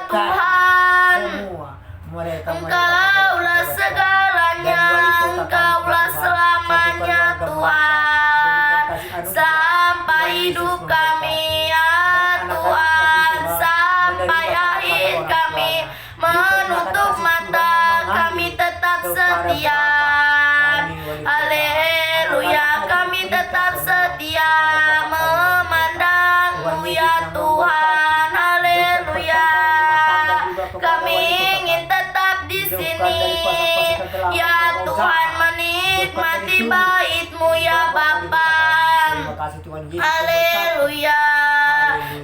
Tuhan, Engkaulah segalanya, Engkaulah selamanya Tuhan, sampai hidup kami ya Tuhan, sampai akhir kami menutup mata, kami tetap setia. Haleluya, kami tetap setia memandangmu ya Tuhan. Haleluya, kami ingin tetap di sini ya Tuhan, menikmati bait-Mu ya Bapa. Haleluya,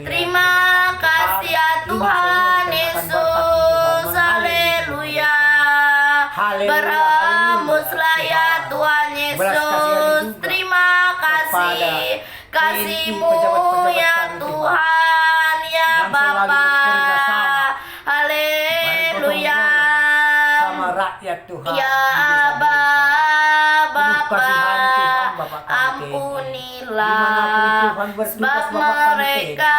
terima kasih ya Tuhan Yesus. Haleluya, berhembuslah ya Tuhan Yesus. Terima kasih, kasih-Mu ya Tuhan ya Bapa. Haleluya, sama rakyat Tuhan. ya Aba Bapa, kasihan Tuhan, Bapak kami. ampunilah Dimanapun Tuhan bertugas, sebab Bapak kami. mereka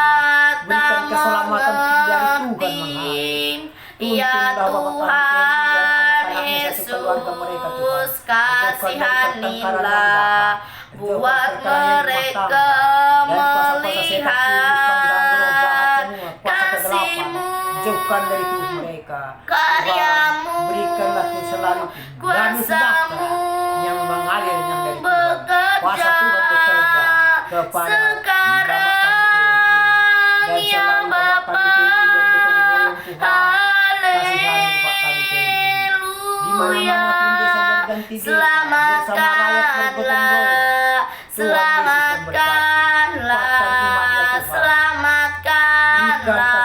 tak Berikan keselamatan dari Tuhan mengerti. mengalir. Ya Tuntunlah Bapak kami Tuhan dan anak-anaknya satu keluarga mereka, Tuhan. Yesus, kasihanilah buat Jauhkan mereka melihat kasih-Mu, jauhkan dari Tuhan mereka. karya-Mu, Berikanlah Tuhan selalu damai sejahtera kuasa-Mu yang mengalir yang dari Tuhan. bekerja Kuasa Tuhan bekerja kepada sekarang ya Bapa. Haleluya, selamatkanlah, selamatkanlah, selamatkanlah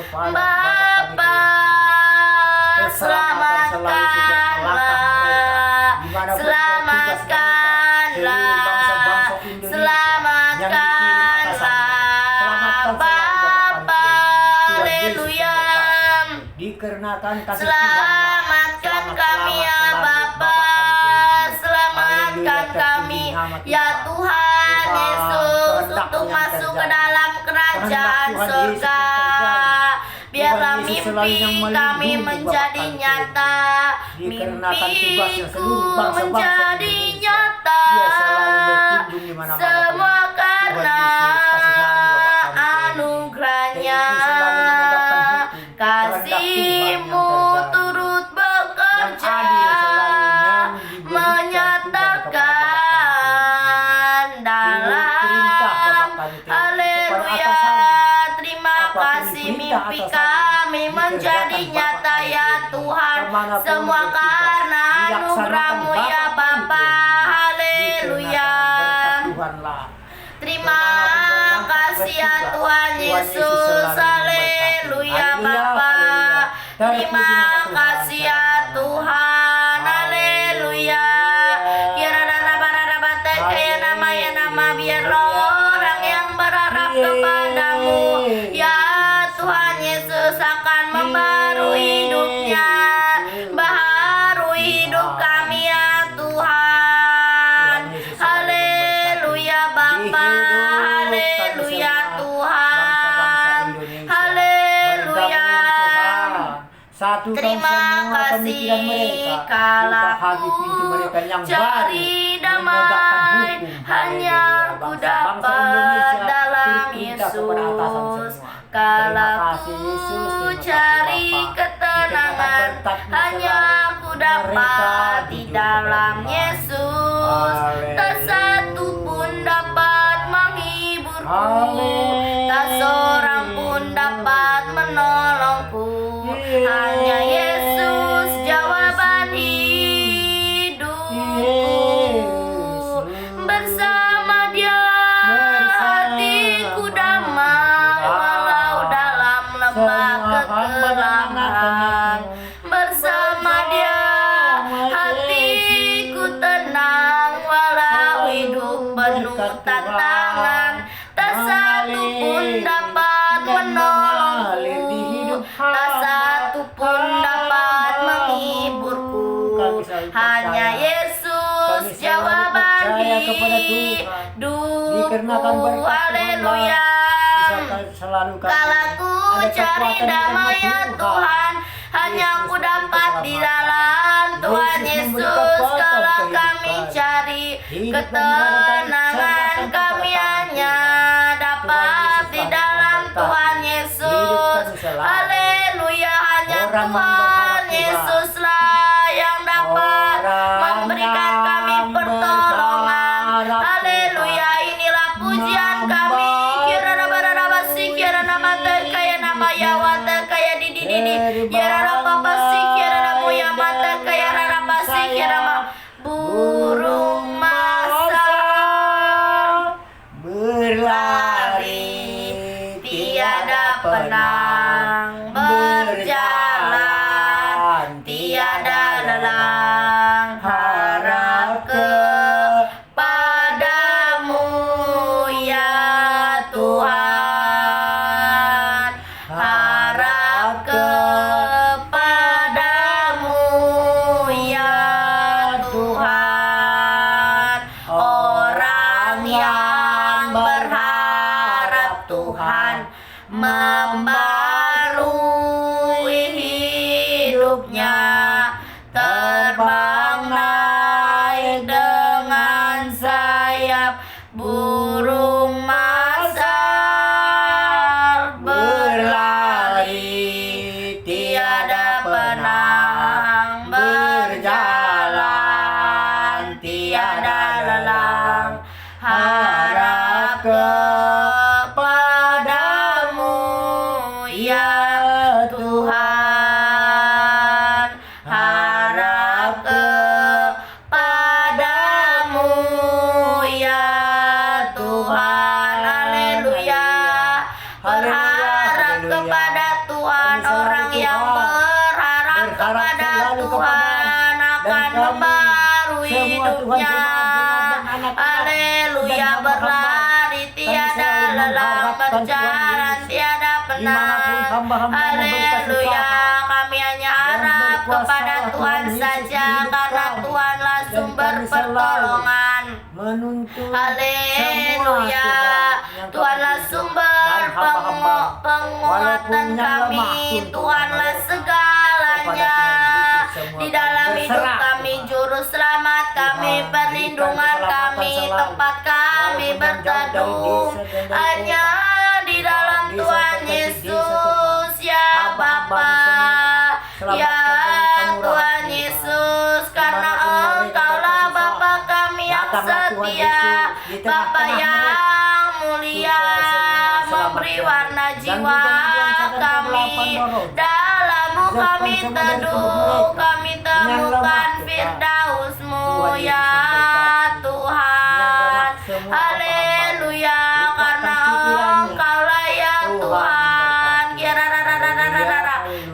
Bapa, selamatkanlah, selamatkanlah, selamatkanlah Bapa. Haleluya, dikarenakan kasih selamatkan kami ya Bapa, selamatkan kami ya Tuhan Yesus untuk masuk ke dalam kerajaan surga. Biarlah mimpi kami menjadi nyata, mimpiku menjadi nyata, semua karena anugerahnya. Kasih-Mu turut bekerja, menyatakan dalam haleluya. Terima kasih, mimpi kami menjadi nyata ya Tuhan, semua karena anugerah-Mu ya Bapa. Haleluya, terima kasih ya Tuhan Yesus. Haleluya Bapa, terima kasih ya Tuhan. Haleluya, biarlah orang yang berharap kepadamu ya Tuhan Yesus akan membarui hidupnya, baharui hidup kami ya Tuhan. Haleluya Bapa, haleluya Tuhan, haleluya. Satukan Terima semua kasih pemikiran mereka. kalau Buka hati pintu mereka yang cari baru. damai, menegakkan hukum. hanya Haleluya. ku Bangsa dapat Indonesia dalam berpindah kepada atasan Yesus. semua. Kalau Terima ku kasih Yesus, terima kasih cari Bapa. ketenangan, Dikenakan berkat-Mu hanya selalu. ku dapat Mereka di jujur dalam kepada Tuhan. Yesus. Tak Haleluya. satu pun dapat menghiburku, Haleluya. tak seorang pun dapat menolongku. Hanya Yesus jawaban hidupku. Bersama Dia hatiku damai, walau dalam lembah kegelapan. Bersama Dia hatiku tenang, walau hidup penuh tantangan. Tak satu pun dapat menolongku, tak satu pun dapat menghiburku. Hanya Yesus jawaban hidupku. Haleluya. Kalau ku cari damai ya Tuhan, hanya ku dapat di dalam Tuhan Yesus. Kalau kami cari ketenangan, kami hanya dapat di dalam Tuhan Yesus. Haleluya. Hanya Tuhan Yesuslah yang dapat memberikan kami pertolongan. Haleluya. Inilah pujian kami. Kira nama kaya nama Yawa kaya di kira apa sih kira nama ya mata kaya apa sih kira nama burung masa berlari tiada penang, berjalan tiada lelah, harap kepadamu ya Tuhan, harap kepadamu ya Tuhan. Orang yang berharap Tuhan membarui hidupnya, terbang naik dengan sayap burung masal, berlari tiada penang, berjalan tiada lelah, harap kepadamu ya Tuhan, harap kepadamu ya Tuhan. Haleluya. Berharap kepada Tuhan, orang yang berharap kepada Tuhan akan membarui hidupnya. Haleluya. Berlari tiada lelah, berjalan tiada penang. Haleluya. Kami hanya harap kepada Tuhan saja, karena Tuhanlah sumber pertolongan. Haleluya. Tuhanlah sumber penguatan kami, Tuhanlah segalanya. Di dalam hidup kami, juru selamat kami, perlindungan kami, tempat kami berteduh, hanya di dalam Tuhan Yesus ya Bapa, ya Tuhan Yesus. Karena Engkaulah Bapa kami yang setia, Bapa yang mulia, memberi warna jiwa kami. Dalam-Mu kami teduh, kami temukan firdaus-Mu ya Tuhan. Haleluya. Karena Engkaulah ya Tuhan.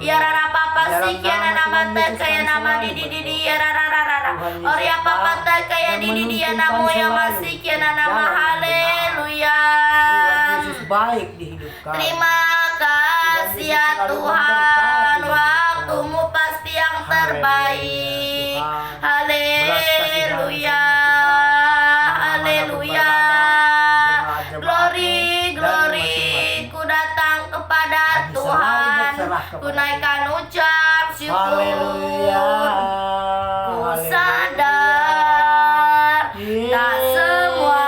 Ya rara papa sih kira nama kaya nama di ya rara. Oria papa kaya di dia namu yang masih kira nama. Haleluya. Yesus baik di hidup kami. Terima kasih ya Tuhan, waktu-Mu pasti yang terbaik. Haleluya. Haleluya. Glory, glory. Ku datang kepada Tuhan, ku naikkan ucapan bersyukur. Haleluya. Ku sadar tak semua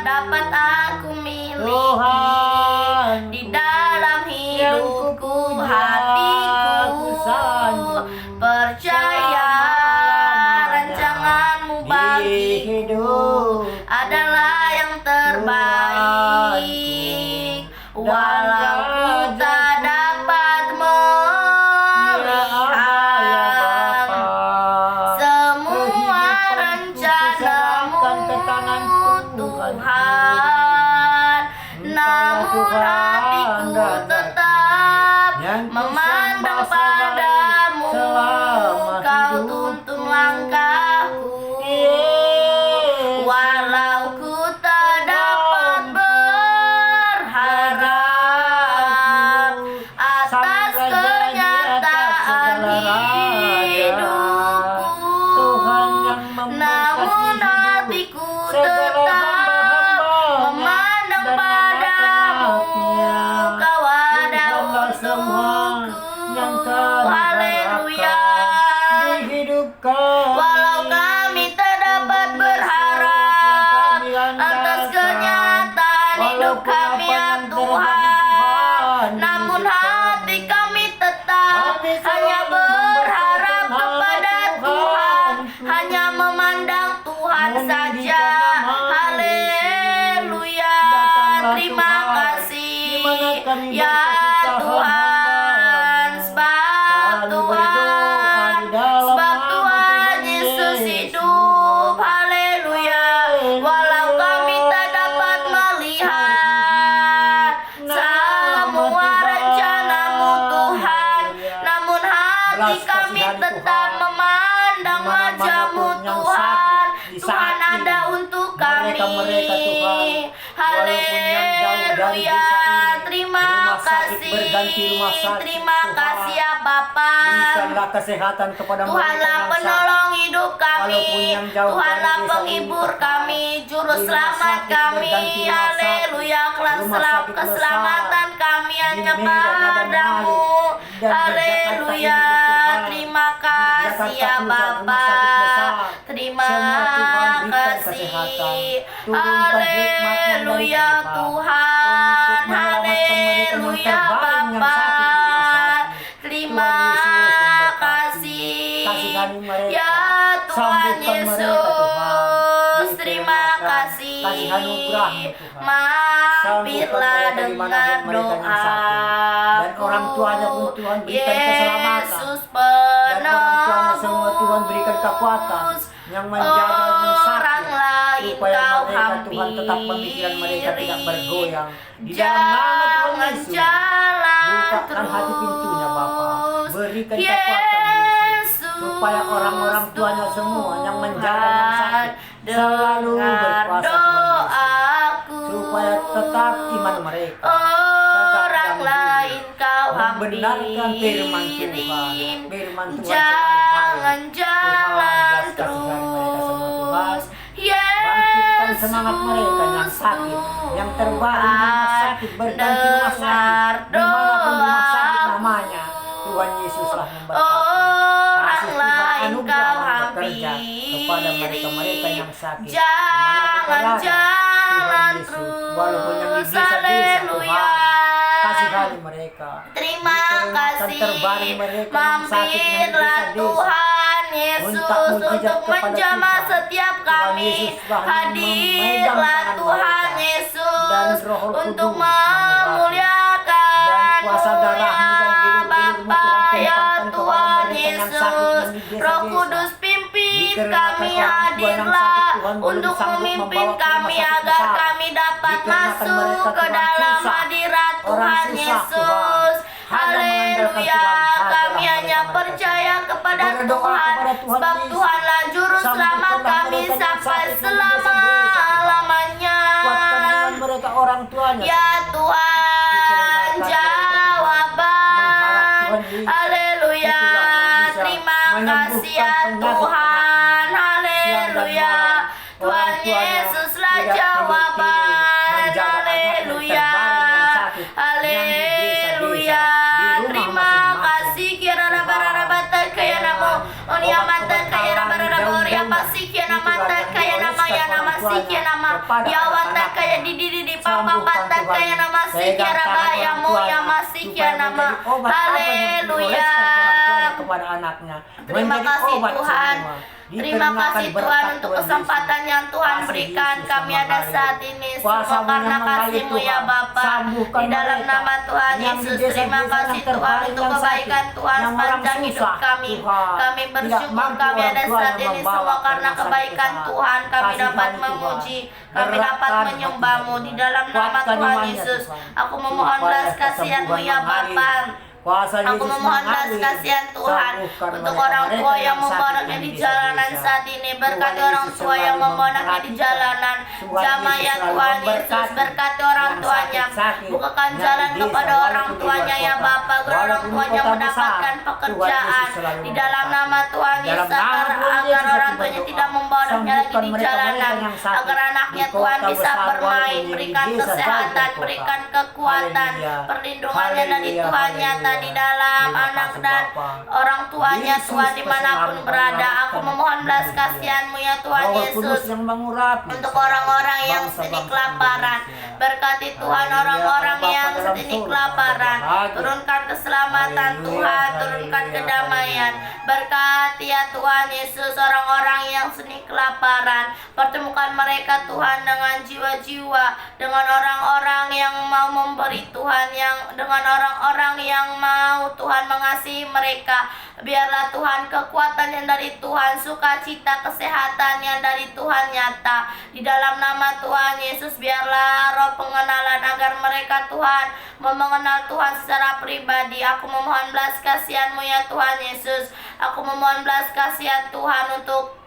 dapat aku miliki Tuhan, di dalam hidupku, hatiku percaya rancanganmu bagiku adalah yang terbaik. Walau ku tak dapat melihat semua rencanamu Tuhan, namun hatiku tetap memandang padamu. Kau tuntun langkahku, walau ku tak dapat berharap atas kenyataan hidupku, namun hatiku tetap memandang padamu. Kau ada untukku. Haleluya. Walau kami tak dapat berharap atas kenyataan hidup kami ya Tuhan, namun hati kami tetap hanya berharap kepada Tuhan, hanya memandang Tuhan saja. Haleluya. Terima kasih ya Tuhan, sebab Tuhan Yesus hidup. Haleluya. Walau kami tak dapat melihat semua rencanamu Tuhan, namun hati kami tetap memandang wajahmu Tuhan. Tuhan ada untuk kami. Haleluya. Terima kasih. Terima kasih ya Bapa. Berikanlah kesehatan kepada Tuhanlah penolong hidup kami, Tuhanlah penghibur kami, juru selamat kami. Haleluya. Keselamatan kami hanya padamu. Haleluya. Terima kasih ya Bapa. Terima kasih. Haleluya Tuhan. Haleluya Bapa. Terima kasih ya Tuhan Yesus. Terima kasih. Mampirlah dengar doa. Dan orang tuanya pun Tuhan berikan keselamatan. Yesus Dan orang tuanya semua Tuhan berikan kekuatan yang menjaga yang sakit, supaya mereka Tuhan tetap pemikiran mereka tidak bergoyang. Di dalam nama Tuhan Yesus, bukakan hati pintunya Bapa, berikan kekuatan Yesus, supaya orang-orang tuanya semua yang menjaga yang sakit selalu berkuasa Tuhan Yesus, supaya tetap iman mereka. Orang lain kau membenarkan firman Tuhan. Firman Tuhan jangan jalan terus. Bangkitkan semangat mereka yang sakit, yang terbaring di rumah sakit, berganti rumah sakit, dimanapun rumah sakit namanya, Tuhan Yesuslah memberkati. Orang lain kau bekerja kepada mereka-mereka yang sakit. Jangan jalan terus. Walaupun yang di desa-desa Tuhan, kasihani mereka. Terima kasih. Mereka Mampirlah Tuhan Yesus untuk menjamah setiap kami. Hadirlah Tuhan Yesus untuk memuliakan Bapa ya Tuhan Yesus. Roh Kudus pimpin kami, hadirlah untuk memimpin kami agar kami dapat masuk ke dalam hadirat Tuhan Yesus. Haleluya. Kami hanya percaya kepada Tuhan, sebab Tuhanlah juru selamat kami sampai selama-lamanya. Ya Tuhan, jawaban. Haleluya. Terima kasih ya Tuhan. Haleluya. Tuhan Yesuslah jawaban. Haleluya. Haleluya. Terima kasih kirana Onia matan kaya nama ya pasik ya nama tan kaya nama ya nama sik ya nama ya watan kaya di papa patan kaya nama sik ya rabaya mu ya masik ya nama. Haleluya. Kepada anaknya. Terima kasih Tuhan. Terima kasih Tuhan untuk kesempatan yang Tuhan berikan kami ada saat ini. Semua karena kasih-Mu ya Bapa. Di dalam nama Tuhan Yesus, terima kasih Tuhan untuk kebaikan Tuhan sepanjang hidup kami. Kami bersyukur kami ada saat ini semua karena kebaikan Tuhan. Kami dapat memuji, kami dapat menyembah-Mu di dalam nama Tuhan Yesus. Aku memohon belas kasihan-Mu ya Bapa. Aku memohon belas kasihan Tuhan untuk orang tua yang membawa anaknya di jalanan saat ini. Berkati orang tua yang membawa anaknya di jalanan. Jamah ya Tuhan Yesus, berkati orang tuanya. Bukakan jalan kepada orang tuanya ya Bapa, agar orang tuanya mendapatkan pekerjaan di dalam nama Tuhan Yesus, agar orang tuanya tidak membawa anaknya lagi di jalanan, agar anaknya Tuhan bisa bermain. Berikan kesehatan, berikan kekuatan, perlindungannya dari Tuhan nyata di dalam anak dan orang tuanya Tuhan dimanapun berada. Aku memohon belas kasihan-Mu ya Tuhan Yesus untuk orang-orang yang sedih kelaparan. Berkati Tuhan orang-orang yang sedih kelaparan. Turunkan keselamatan Tuhan, turunkan kedamaian. Berkati ya Tuhan Yesus orang-orang yang sedih kelaparan. Pertemukan mereka Tuhan dengan jiwa-jiwa, dengan orang-orang yang mau memberi Tuhan, yang dengan orang-orang yang mau Tuhan mengasihi mereka. Biarlah Tuhan kekuatan yang dari Tuhan, sukacita, kesehatan yang dari Tuhan nyata di dalam nama Tuhan Yesus. Biarlah roh pengenalan agar mereka Tuhan mengenal Tuhan secara pribadi. Aku memohon belas kasihan-Mu ya Tuhan Yesus. Aku memohon belas kasihan Tuhan untuk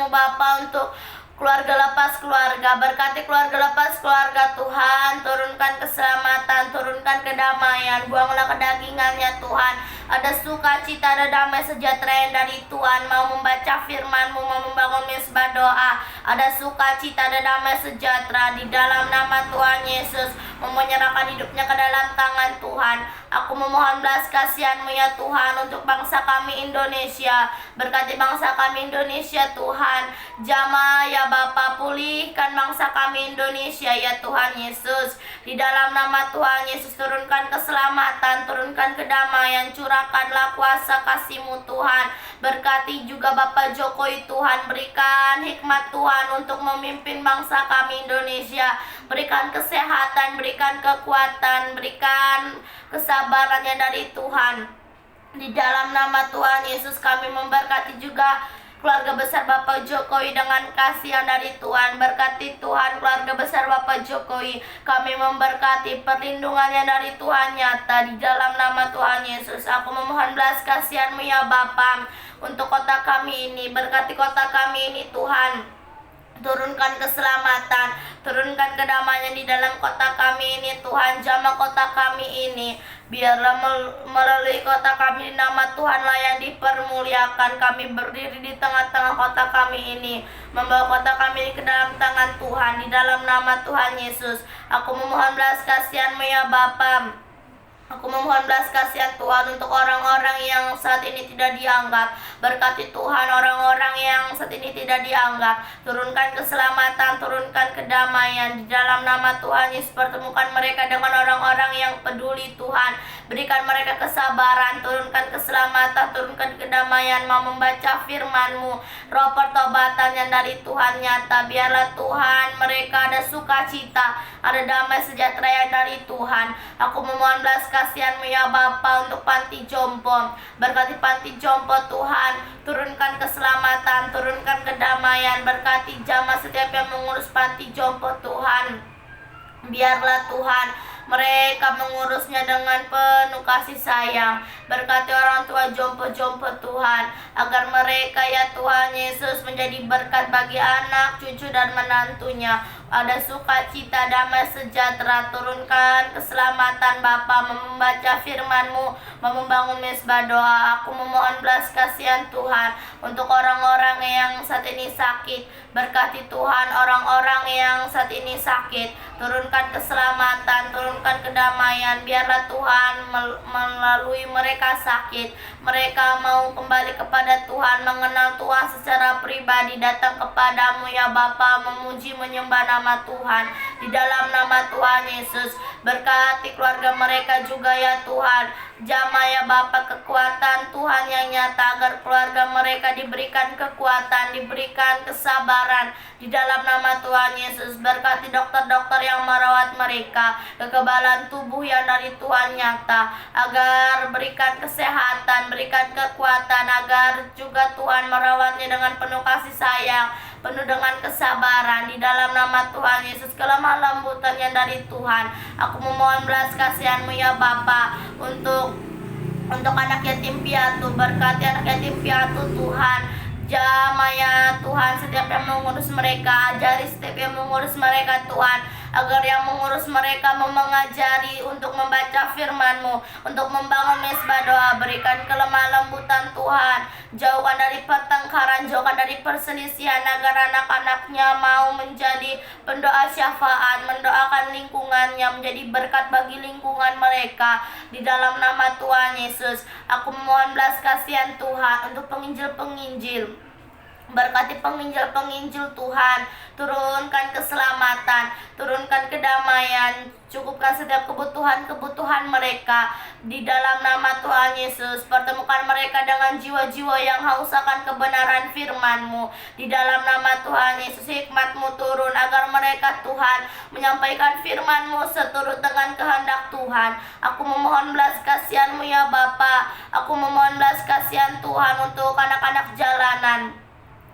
Bapa untuk keluarga lepas keluarga. Berkati keluarga lepas keluarga Tuhan. Turunkan keselamatan, turunkan kedamaian. Buanglah kedagingannya Tuhan. Ada sukacita, ada damai sejahtera yang dari Tuhan. Mau membaca firman-Mu, mau membangun misbah doa. Ada sukacita, ada damai sejahtera di dalam nama Tuhan Yesus. Mau menyerahkan hidupnya ke dalam tangan Tuhan. Aku memohon belas kasihan-Mu ya Tuhan untuk bangsa kami Indonesia. Berkati bangsa kami Indonesia Tuhan. Jamah ya Bapa, pulihkan bangsa kami Indonesia ya Tuhan Yesus. Di dalam nama Tuhan Yesus, turunkan keselamatan, turunkan kedamaian, curahkanlah kuasa kasih-Mu Tuhan. Berkati juga Bapak Jokowi Tuhan, berikan hikmat Tuhan untuk memimpin bangsa kami Indonesia. Berikan kesehatan, berikan kekuatan, berikan kesabarannya dari Tuhan. Di dalam nama Tuhan Yesus kami memberkati juga keluarga besar Bapak Jokowi dengan kasih yang dari Tuhan. Berkati Tuhan keluarga besar Bapak Jokowi. Kami memberkati perlindungannya dari Tuhan nyata di dalam nama Tuhan Yesus. Aku memohon belas kasihan-Mu ya Bapa untuk kota kami ini. Berkati kota kami ini Tuhan. Turunkan keselamatan, turunkan kedamaian di dalam kota kami ini Tuhan. Jamah kota kami ini. Biarlah melalui kota kami nama Tuhanlah yang dipermuliakan. Kami berdiri di tengah-tengah kota kami ini, membawa kota kami ini ke dalam tangan Tuhan. Di dalam nama Tuhan Yesus, aku memohon belas kasihan-Mu ya Bapa. Aku memohon belas kasihan Tuhan untuk orang-orang yang saat ini tidak dianggap. Berkati Tuhan orang-orang yang saat ini tidak dianggap. Turunkan keselamatan, turunkan kedamaian di dalam nama Tuhan Yesus. Pertemukan mereka dengan orang-orang yang peduli Tuhan. Berikan mereka kesabaran, turunkan keselamatan, turunkan kedamaian. Mau membaca firman-Mu, roh pertobatan yang dari Tuhan nyata. Biarlah Tuhan mereka ada sukacita, ada damai sejahtera yang dari Tuhan. Aku memohon belas kasihan-Mu ya Bapa untuk panti jompo. Berkati panti jompo Tuhan. Turunkan keselamatan, turunkan kedamaian. Berkati jamaah setiap yang mengurus panti jompo Tuhan. Biarlah Tuhan mereka mengurusnya dengan penuh kasih sayang. Berkati orang tua jompo-jompo Tuhan, agar mereka ya Tuhan Yesus menjadi berkat bagi anak, cucu dan menantunya. ada sukacita, damai sejahtera. Turunkan keselamatan Bapa, membaca firman-Mu, membangun mesbah doa. Aku memohon belas kasihan Tuhan untuk orang-orang yang saat ini sakit. Berkati Tuhan orang-orang yang saat ini sakit. Turunkan keselamatan, turunkan kedamaian. Biarlah Tuhan melalui mereka sakit, mereka mau kembali kepada Tuhan, mengenal Tuhan secara pribadi, datang kepadamu ya Bapa, memuji menyembah nama Tuhan. Di dalam nama Tuhan Yesus, berkati keluarga mereka juga ya Tuhan. Jamah ya Bapa kekuatan Tuhan yang nyata, agar keluarga mereka diberikan kekuatan, diberikan kesabaran. Di dalam nama Tuhan Yesus, berkati dokter-dokter yang merawat mereka, kekebalan tubuh yang dari Tuhan nyata, agar berikan kesehatan, berikan kekuatan, agar juga Tuhan merawatnya dengan penuh kasih sayang, penuh dengan kesabaran. Di dalam nama Tuhan Yesus, kelemah lembutan yang dari Tuhan, aku memohon belas kasihan-Mu ya Bapa untuk anak yatim piatu. Berkati anak yatim piatu Tuhan. Jamah ya Tuhan setiap yang mengurus mereka, ajari setiap yang mengurus mereka Tuhan, agar yang mengurus mereka mengajari untuk membaca firman-Mu, untuk membangun mesbah doa. Berikan kelemah lembutan Tuhan, jauhkan dari pertengkaran, jauhkan dari perselisihan, agar anak-anaknya mau menjadi pendoa syafaat, mendoakan lingkungannya, menjadi berkat bagi lingkungan mereka. Di dalam nama Tuhan Yesus, aku memohon belas kasihan Tuhan untuk penginjil-penginjil. Berkati penginjil-penginjil Tuhan, turunkan keselamatan, turunkan kedamaian, cukupkan setiap kebutuhan-kebutuhan mereka. Di dalam nama Tuhan Yesus, pertemukan mereka dengan jiwa-jiwa yang haus akan kebenaran firman-Mu. Di dalam nama Tuhan Yesus, hikmat-Mu turun, agar mereka Tuhan menyampaikan firman-Mu seturut dengan kehendak Tuhan. Aku memohon belas kasihan-Mu ya Bapa, aku memohon belas kasihan Tuhan untuk anak-anak jalanan.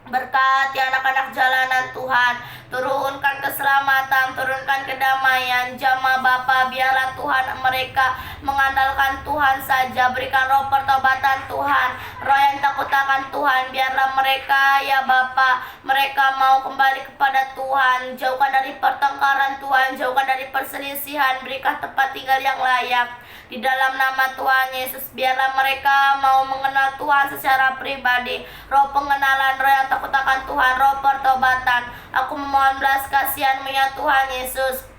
Berkati anak-anak jalanan Tuhan, turunkan keselamatan, turunkan kedamaian. Jamah Bapa, biarlah Tuhan mereka mengandalkan Tuhan saja. Berikan roh pertobatan Tuhan, roh yang takut akan Tuhan. Biarlah mereka ya Bapa, mereka mau kembali kepada Tuhan. Jauhkan dari pertengkaran Tuhan, jauhkan dari perselisihan. Berikan tempat tinggal yang layak. Di dalam nama Tuhan Yesus, biarlah mereka mau mengenal Tuhan secara pribadi. Roh pengenalan, roh yang takut akan Tuhan, roh pertobatan. Aku memohon belas kasihan-Mu ya Tuhan Yesus.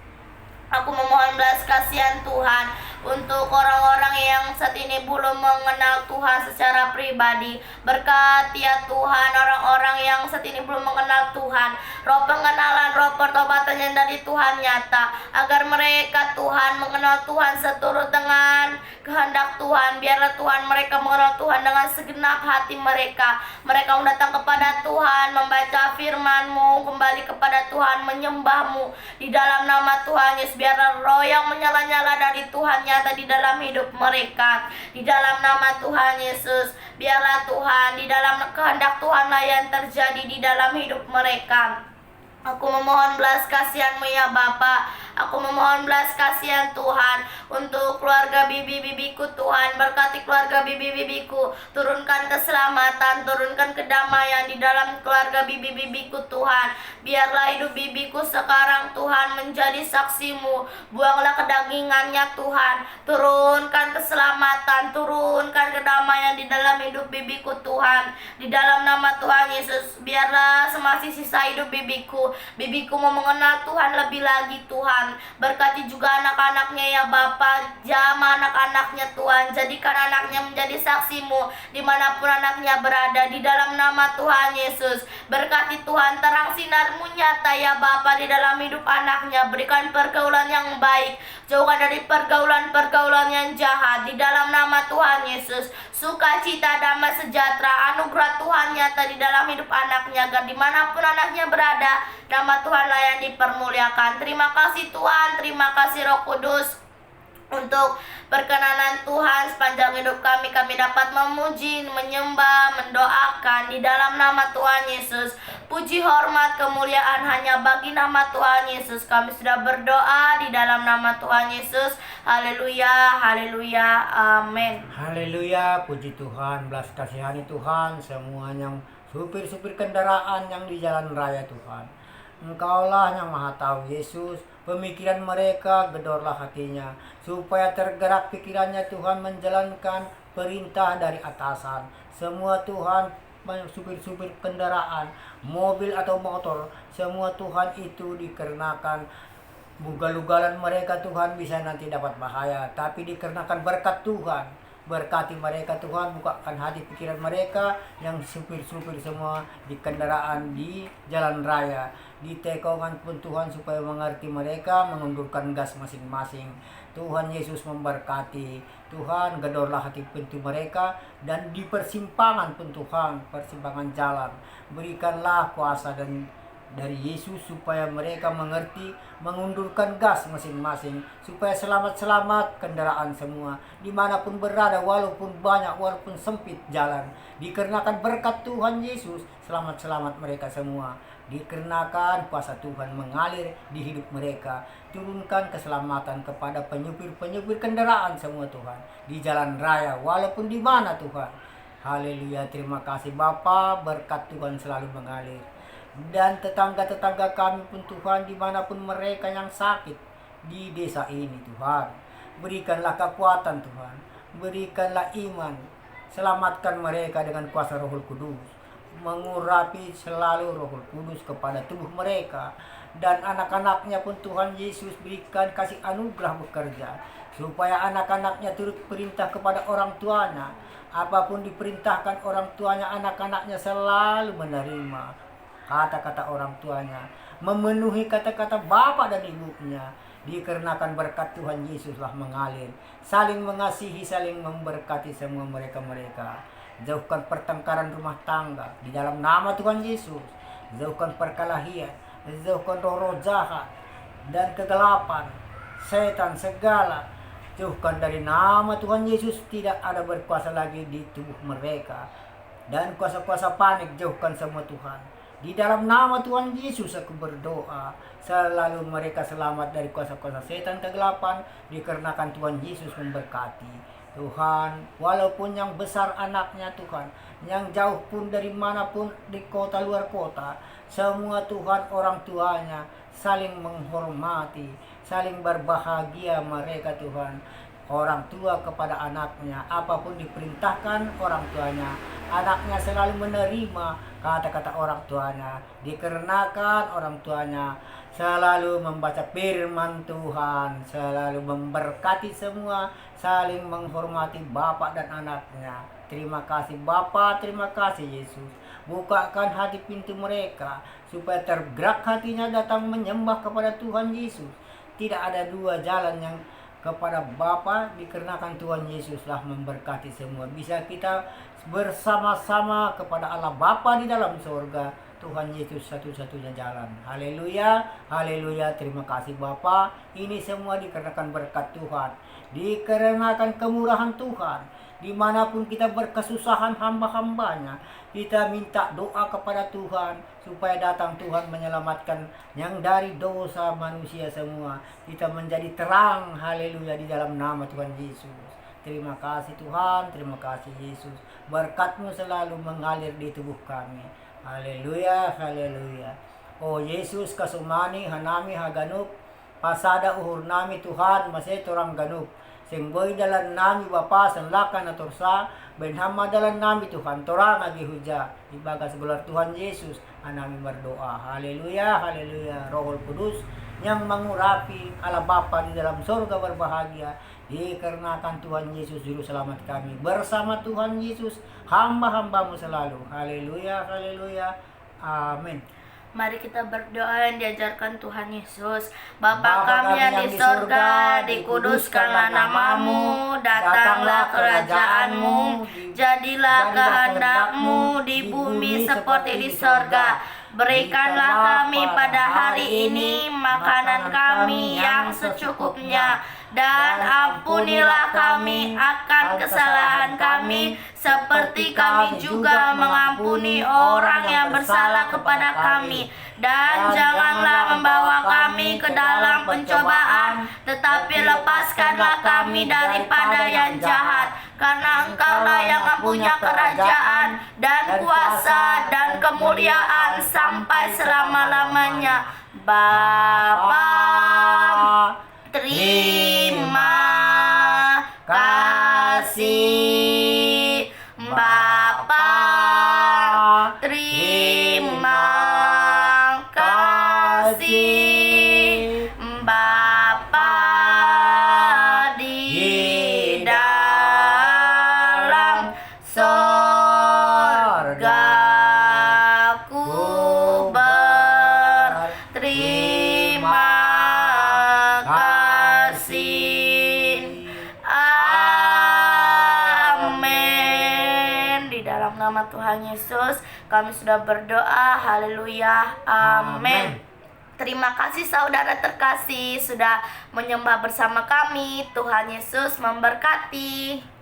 Aku memohon belas kasihan Tuhan untuk orang-orang yang saat ini belum mengenal Tuhan secara pribadi. Berkati ya Tuhan orang-orang yang saat ini belum mengenal Tuhan. Roh pengenalan, roh pertobatan yang dari Tuhan nyata, agar mereka Tuhan mengenal Tuhan seturut dengan kehendak Tuhan. Biarlah Tuhan mereka mengenal Tuhan dengan segenap hati mereka. Mereka datang kepada Tuhan, membaca firman-Mu, kembali kepada Tuhan, menyembah-Mu. Di dalam nama Tuhan Yesus, biarlah roh yang menyala-nyala dari Tuhan nyata di dalam hidup mereka. Di dalam nama Tuhan Yesus, biarlah Tuhan, di dalam kehendak Tuhanlah yang terjadi di dalam hidup mereka. Aku memohon belas kasihan-Mu ya Bapa. Aku memohon belas kasihan Tuhan untuk keluarga bibi-bibiku Tuhan. Berkati keluarga bibi-bibiku, turunkan keselamatan, turunkan kedamaian di dalam keluarga bibi-bibiku Tuhan. Biarlah hidup bibiku sekarang Tuhan menjadi saksi-Mu. Buanglah kedagingannya Tuhan. Turunkan keselamatan, turunkan kedamaian di dalam hidup bibiku Tuhan. Di dalam nama Tuhan Yesus, biarlah semasih sisa hidup bibiku mau mengenal Tuhan lebih lagi Tuhan. Berkati juga anak-anaknya ya Bapa. Jamah anak-anaknya Tuhan, jadikan anaknya menjadi saksi-Mu dimanapun anaknya berada. Di dalam nama Tuhan Yesus, berkati Tuhan, terang sinar-Mu nyata ya Bapa di dalam hidup anaknya. Berikan pergaulan yang baik, jauhkan dari pergaulan-pergaulan yang jahat. Di dalam nama Tuhan Yesus, sukacita, damai sejahtera, anugerah Tuhan nyata di dalam hidup anaknya, agar dimanapun anaknya berada, nama Tuhanlah yang dipermuliakan. Terima kasih Tuhan, terima kasih Roh Kudus untuk perkenanan Tuhan sepanjang hidup kami dapat memuji, menyembah, mendoakan di dalam nama Tuhan Yesus. Puji, hormat, kemuliaan hanya bagi nama Tuhan Yesus. Kami sudah berdoa di dalam nama Tuhan Yesus. Haleluya, haleluya, amin. Haleluya, puji Tuhan, belas kasihani Tuhan semua yang supir-supir kendaraan yang di jalan raya Tuhan. Engkaulah yang maha tahu Yesus. Pemikiran mereka gedorlah hatinya, supaya tergerak pikirannya Tuhan menjalankan perintah dari atasan. Semua Tuhan, supir-supir kendaraan, mobil atau motor, semua Tuhan itu dikarenakan ugal-ugalan mereka Tuhan bisa nanti dapat bahaya, tapi dikarenakan berkat Tuhan, berkati mereka Tuhan, bukakan hati pikiran mereka yang supir-supir semua di kendaraan di jalan raya, di tekongan pun Tuhan, supaya mengerti mereka mengundurkan gas masing-masing. Tuhan Yesus memberkati. Tuhan, gedorlah hati pintu mereka, dan di persimpangan pun Tuhan, persimpangan jalan, berikanlah kuasa dan dari Yesus supaya mereka mengerti mengundurkan gas masing-masing, supaya selamat-selamat kendaraan semua dimanapun berada, walaupun banyak, walaupun sempit jalan, dikarenakan berkat Tuhan Yesus selamat-selamat mereka semua, dikarenakan kuasa Tuhan mengalir di hidup mereka. Turunkan keselamatan kepada penyupir-penyupir kendaraan semua Tuhan di jalan raya, walaupun di mana Tuhan. Haleluya, terima kasih Bapa, berkat Tuhan selalu mengalir. Dan tetangga-tetangga kami pun Tuhan, dimanapun mereka yang sakit di desa ini Tuhan, berikanlah kekuatan Tuhan, berikanlah iman, selamatkan mereka dengan kuasa Roh Kudus, mengurapi selalu Roh Kudus kepada tubuh mereka, dan anak-anaknya pun Tuhan Yesus berikan kasih anugerah bekerja, supaya anak-anaknya turut perintah kepada orang tuanya, apapun diperintahkan orang tuanya, anak-anaknya selalu menerima kata-kata orang tuanya, memenuhi kata-kata bapak dan ibunya, dikarenakan berkat Tuhan Yesuslah mengalir, saling mengasihi, saling memberkati semua mereka-mereka. Jauhkan pertengkaran rumah tangga di dalam nama Tuhan Yesus, jauhkan perkelahian, jauhkan roh-roh jahat dan kegelapan, setan segala, jauhkan dari nama Tuhan Yesus. Tidak ada berkuasa lagi di tubuh mereka, dan kuasa-kuasa panik jauhkan semua Tuhan. Di dalam nama Tuhan Yesus aku berdoa, selalu mereka selamat dari kuasa-kuasa setan kegelapan, dikarenakan Tuhan Yesus memberkati. Tuhan, walaupun yang besar anaknya Tuhan, yang jauh pun dari manapun di kota luar kota, semua Tuhan orang tuanya saling menghormati, saling berbahagia mereka Tuhan. Orang tua kepada anaknya, apapun diperintahkan orang tuanya, anaknya selalu menerima kata-kata orang tuanya, dikarenakan orang tuanya selalu membaca firman Tuhan, selalu memberkati semua, saling menghormati bapak dan anaknya. Terima kasih Bapa, terima kasih Yesus. Bukakan hati pintu mereka, supaya tergerak hatinya datang menyembah kepada Tuhan Yesus. Tidak ada dua jalan yang kepada Bapa, dikarenakan Tuhan Yesuslah memberkati semua. Bisa kita bersama-sama kepada Allah Bapa di dalam surga. Tuhan Yesus satu-satunya jalan. Haleluya, haleluya. Terima kasih Bapa. Ini semua dikarenakan berkat Tuhan, dikarenakan kemurahan Tuhan. Dimanapun kita berkesusahan hamba-hambanya, kita minta doa kepada Tuhan supaya datang Tuhan menyelamatkan yang dari dosa manusia semua. Kita menjadi terang, haleluya, di dalam nama Tuhan Yesus. Terima kasih Tuhan, terima kasih Yesus. Berkat-Mu selalu mengalir di tubuh kami. Haleluya, haleluya. Oh Yesus kasumani hanami haganup, pasada uhur nami Tuhan masih torang ganup. Sing boy dalan nami Bapa senlakan na torsa, benhama dalan nami Tuhan torang agi huja. Ibaga sebelah Tuhan Yesus anami berdoa. Haleluya, haleluya. Roh Kudus yang mengurapi Allah Bapa di dalam surga berbahagia, dikarenakan Tuhan Yesus juru selamat kami. Bersama Tuhan Yesus hamba-hamba-Mu selalu. Haleluya, haleluya. Amin. Mari kita berdoa yang diajarkan Tuhan Yesus. Bapa kami yang di sorga, dikuduskanlah nama-Mu, datanglah kerajaan-Mu, jadilah kehendak-Mu di bumi seperti di sorga. Berikanlah kami pada hari ini makanan kami yang secukupnya, dan ampunilah kami akan kesalahan kami, seperti kami juga mengampuni orang yang bersalah kepada kami. Dan janganlah membawa kami ke dalam pencobaan, tetapi lepaskanlah kami daripada yang jahat. Karena Engkaulah yang mempunyai kerajaan dan kuasa dan kemuliaan sampai selama-lamanya. Bapa, terima kasih. Bapa, terima kasih. Bapa di dalam sorga, ku berterima kasih. Amin. Di dalam nama Tuhan Yesus kami sudah berdoa. Haleluya. Amin. Terima kasih saudara terkasih sudah menyembah bersama kami. Tuhan Yesus memberkati.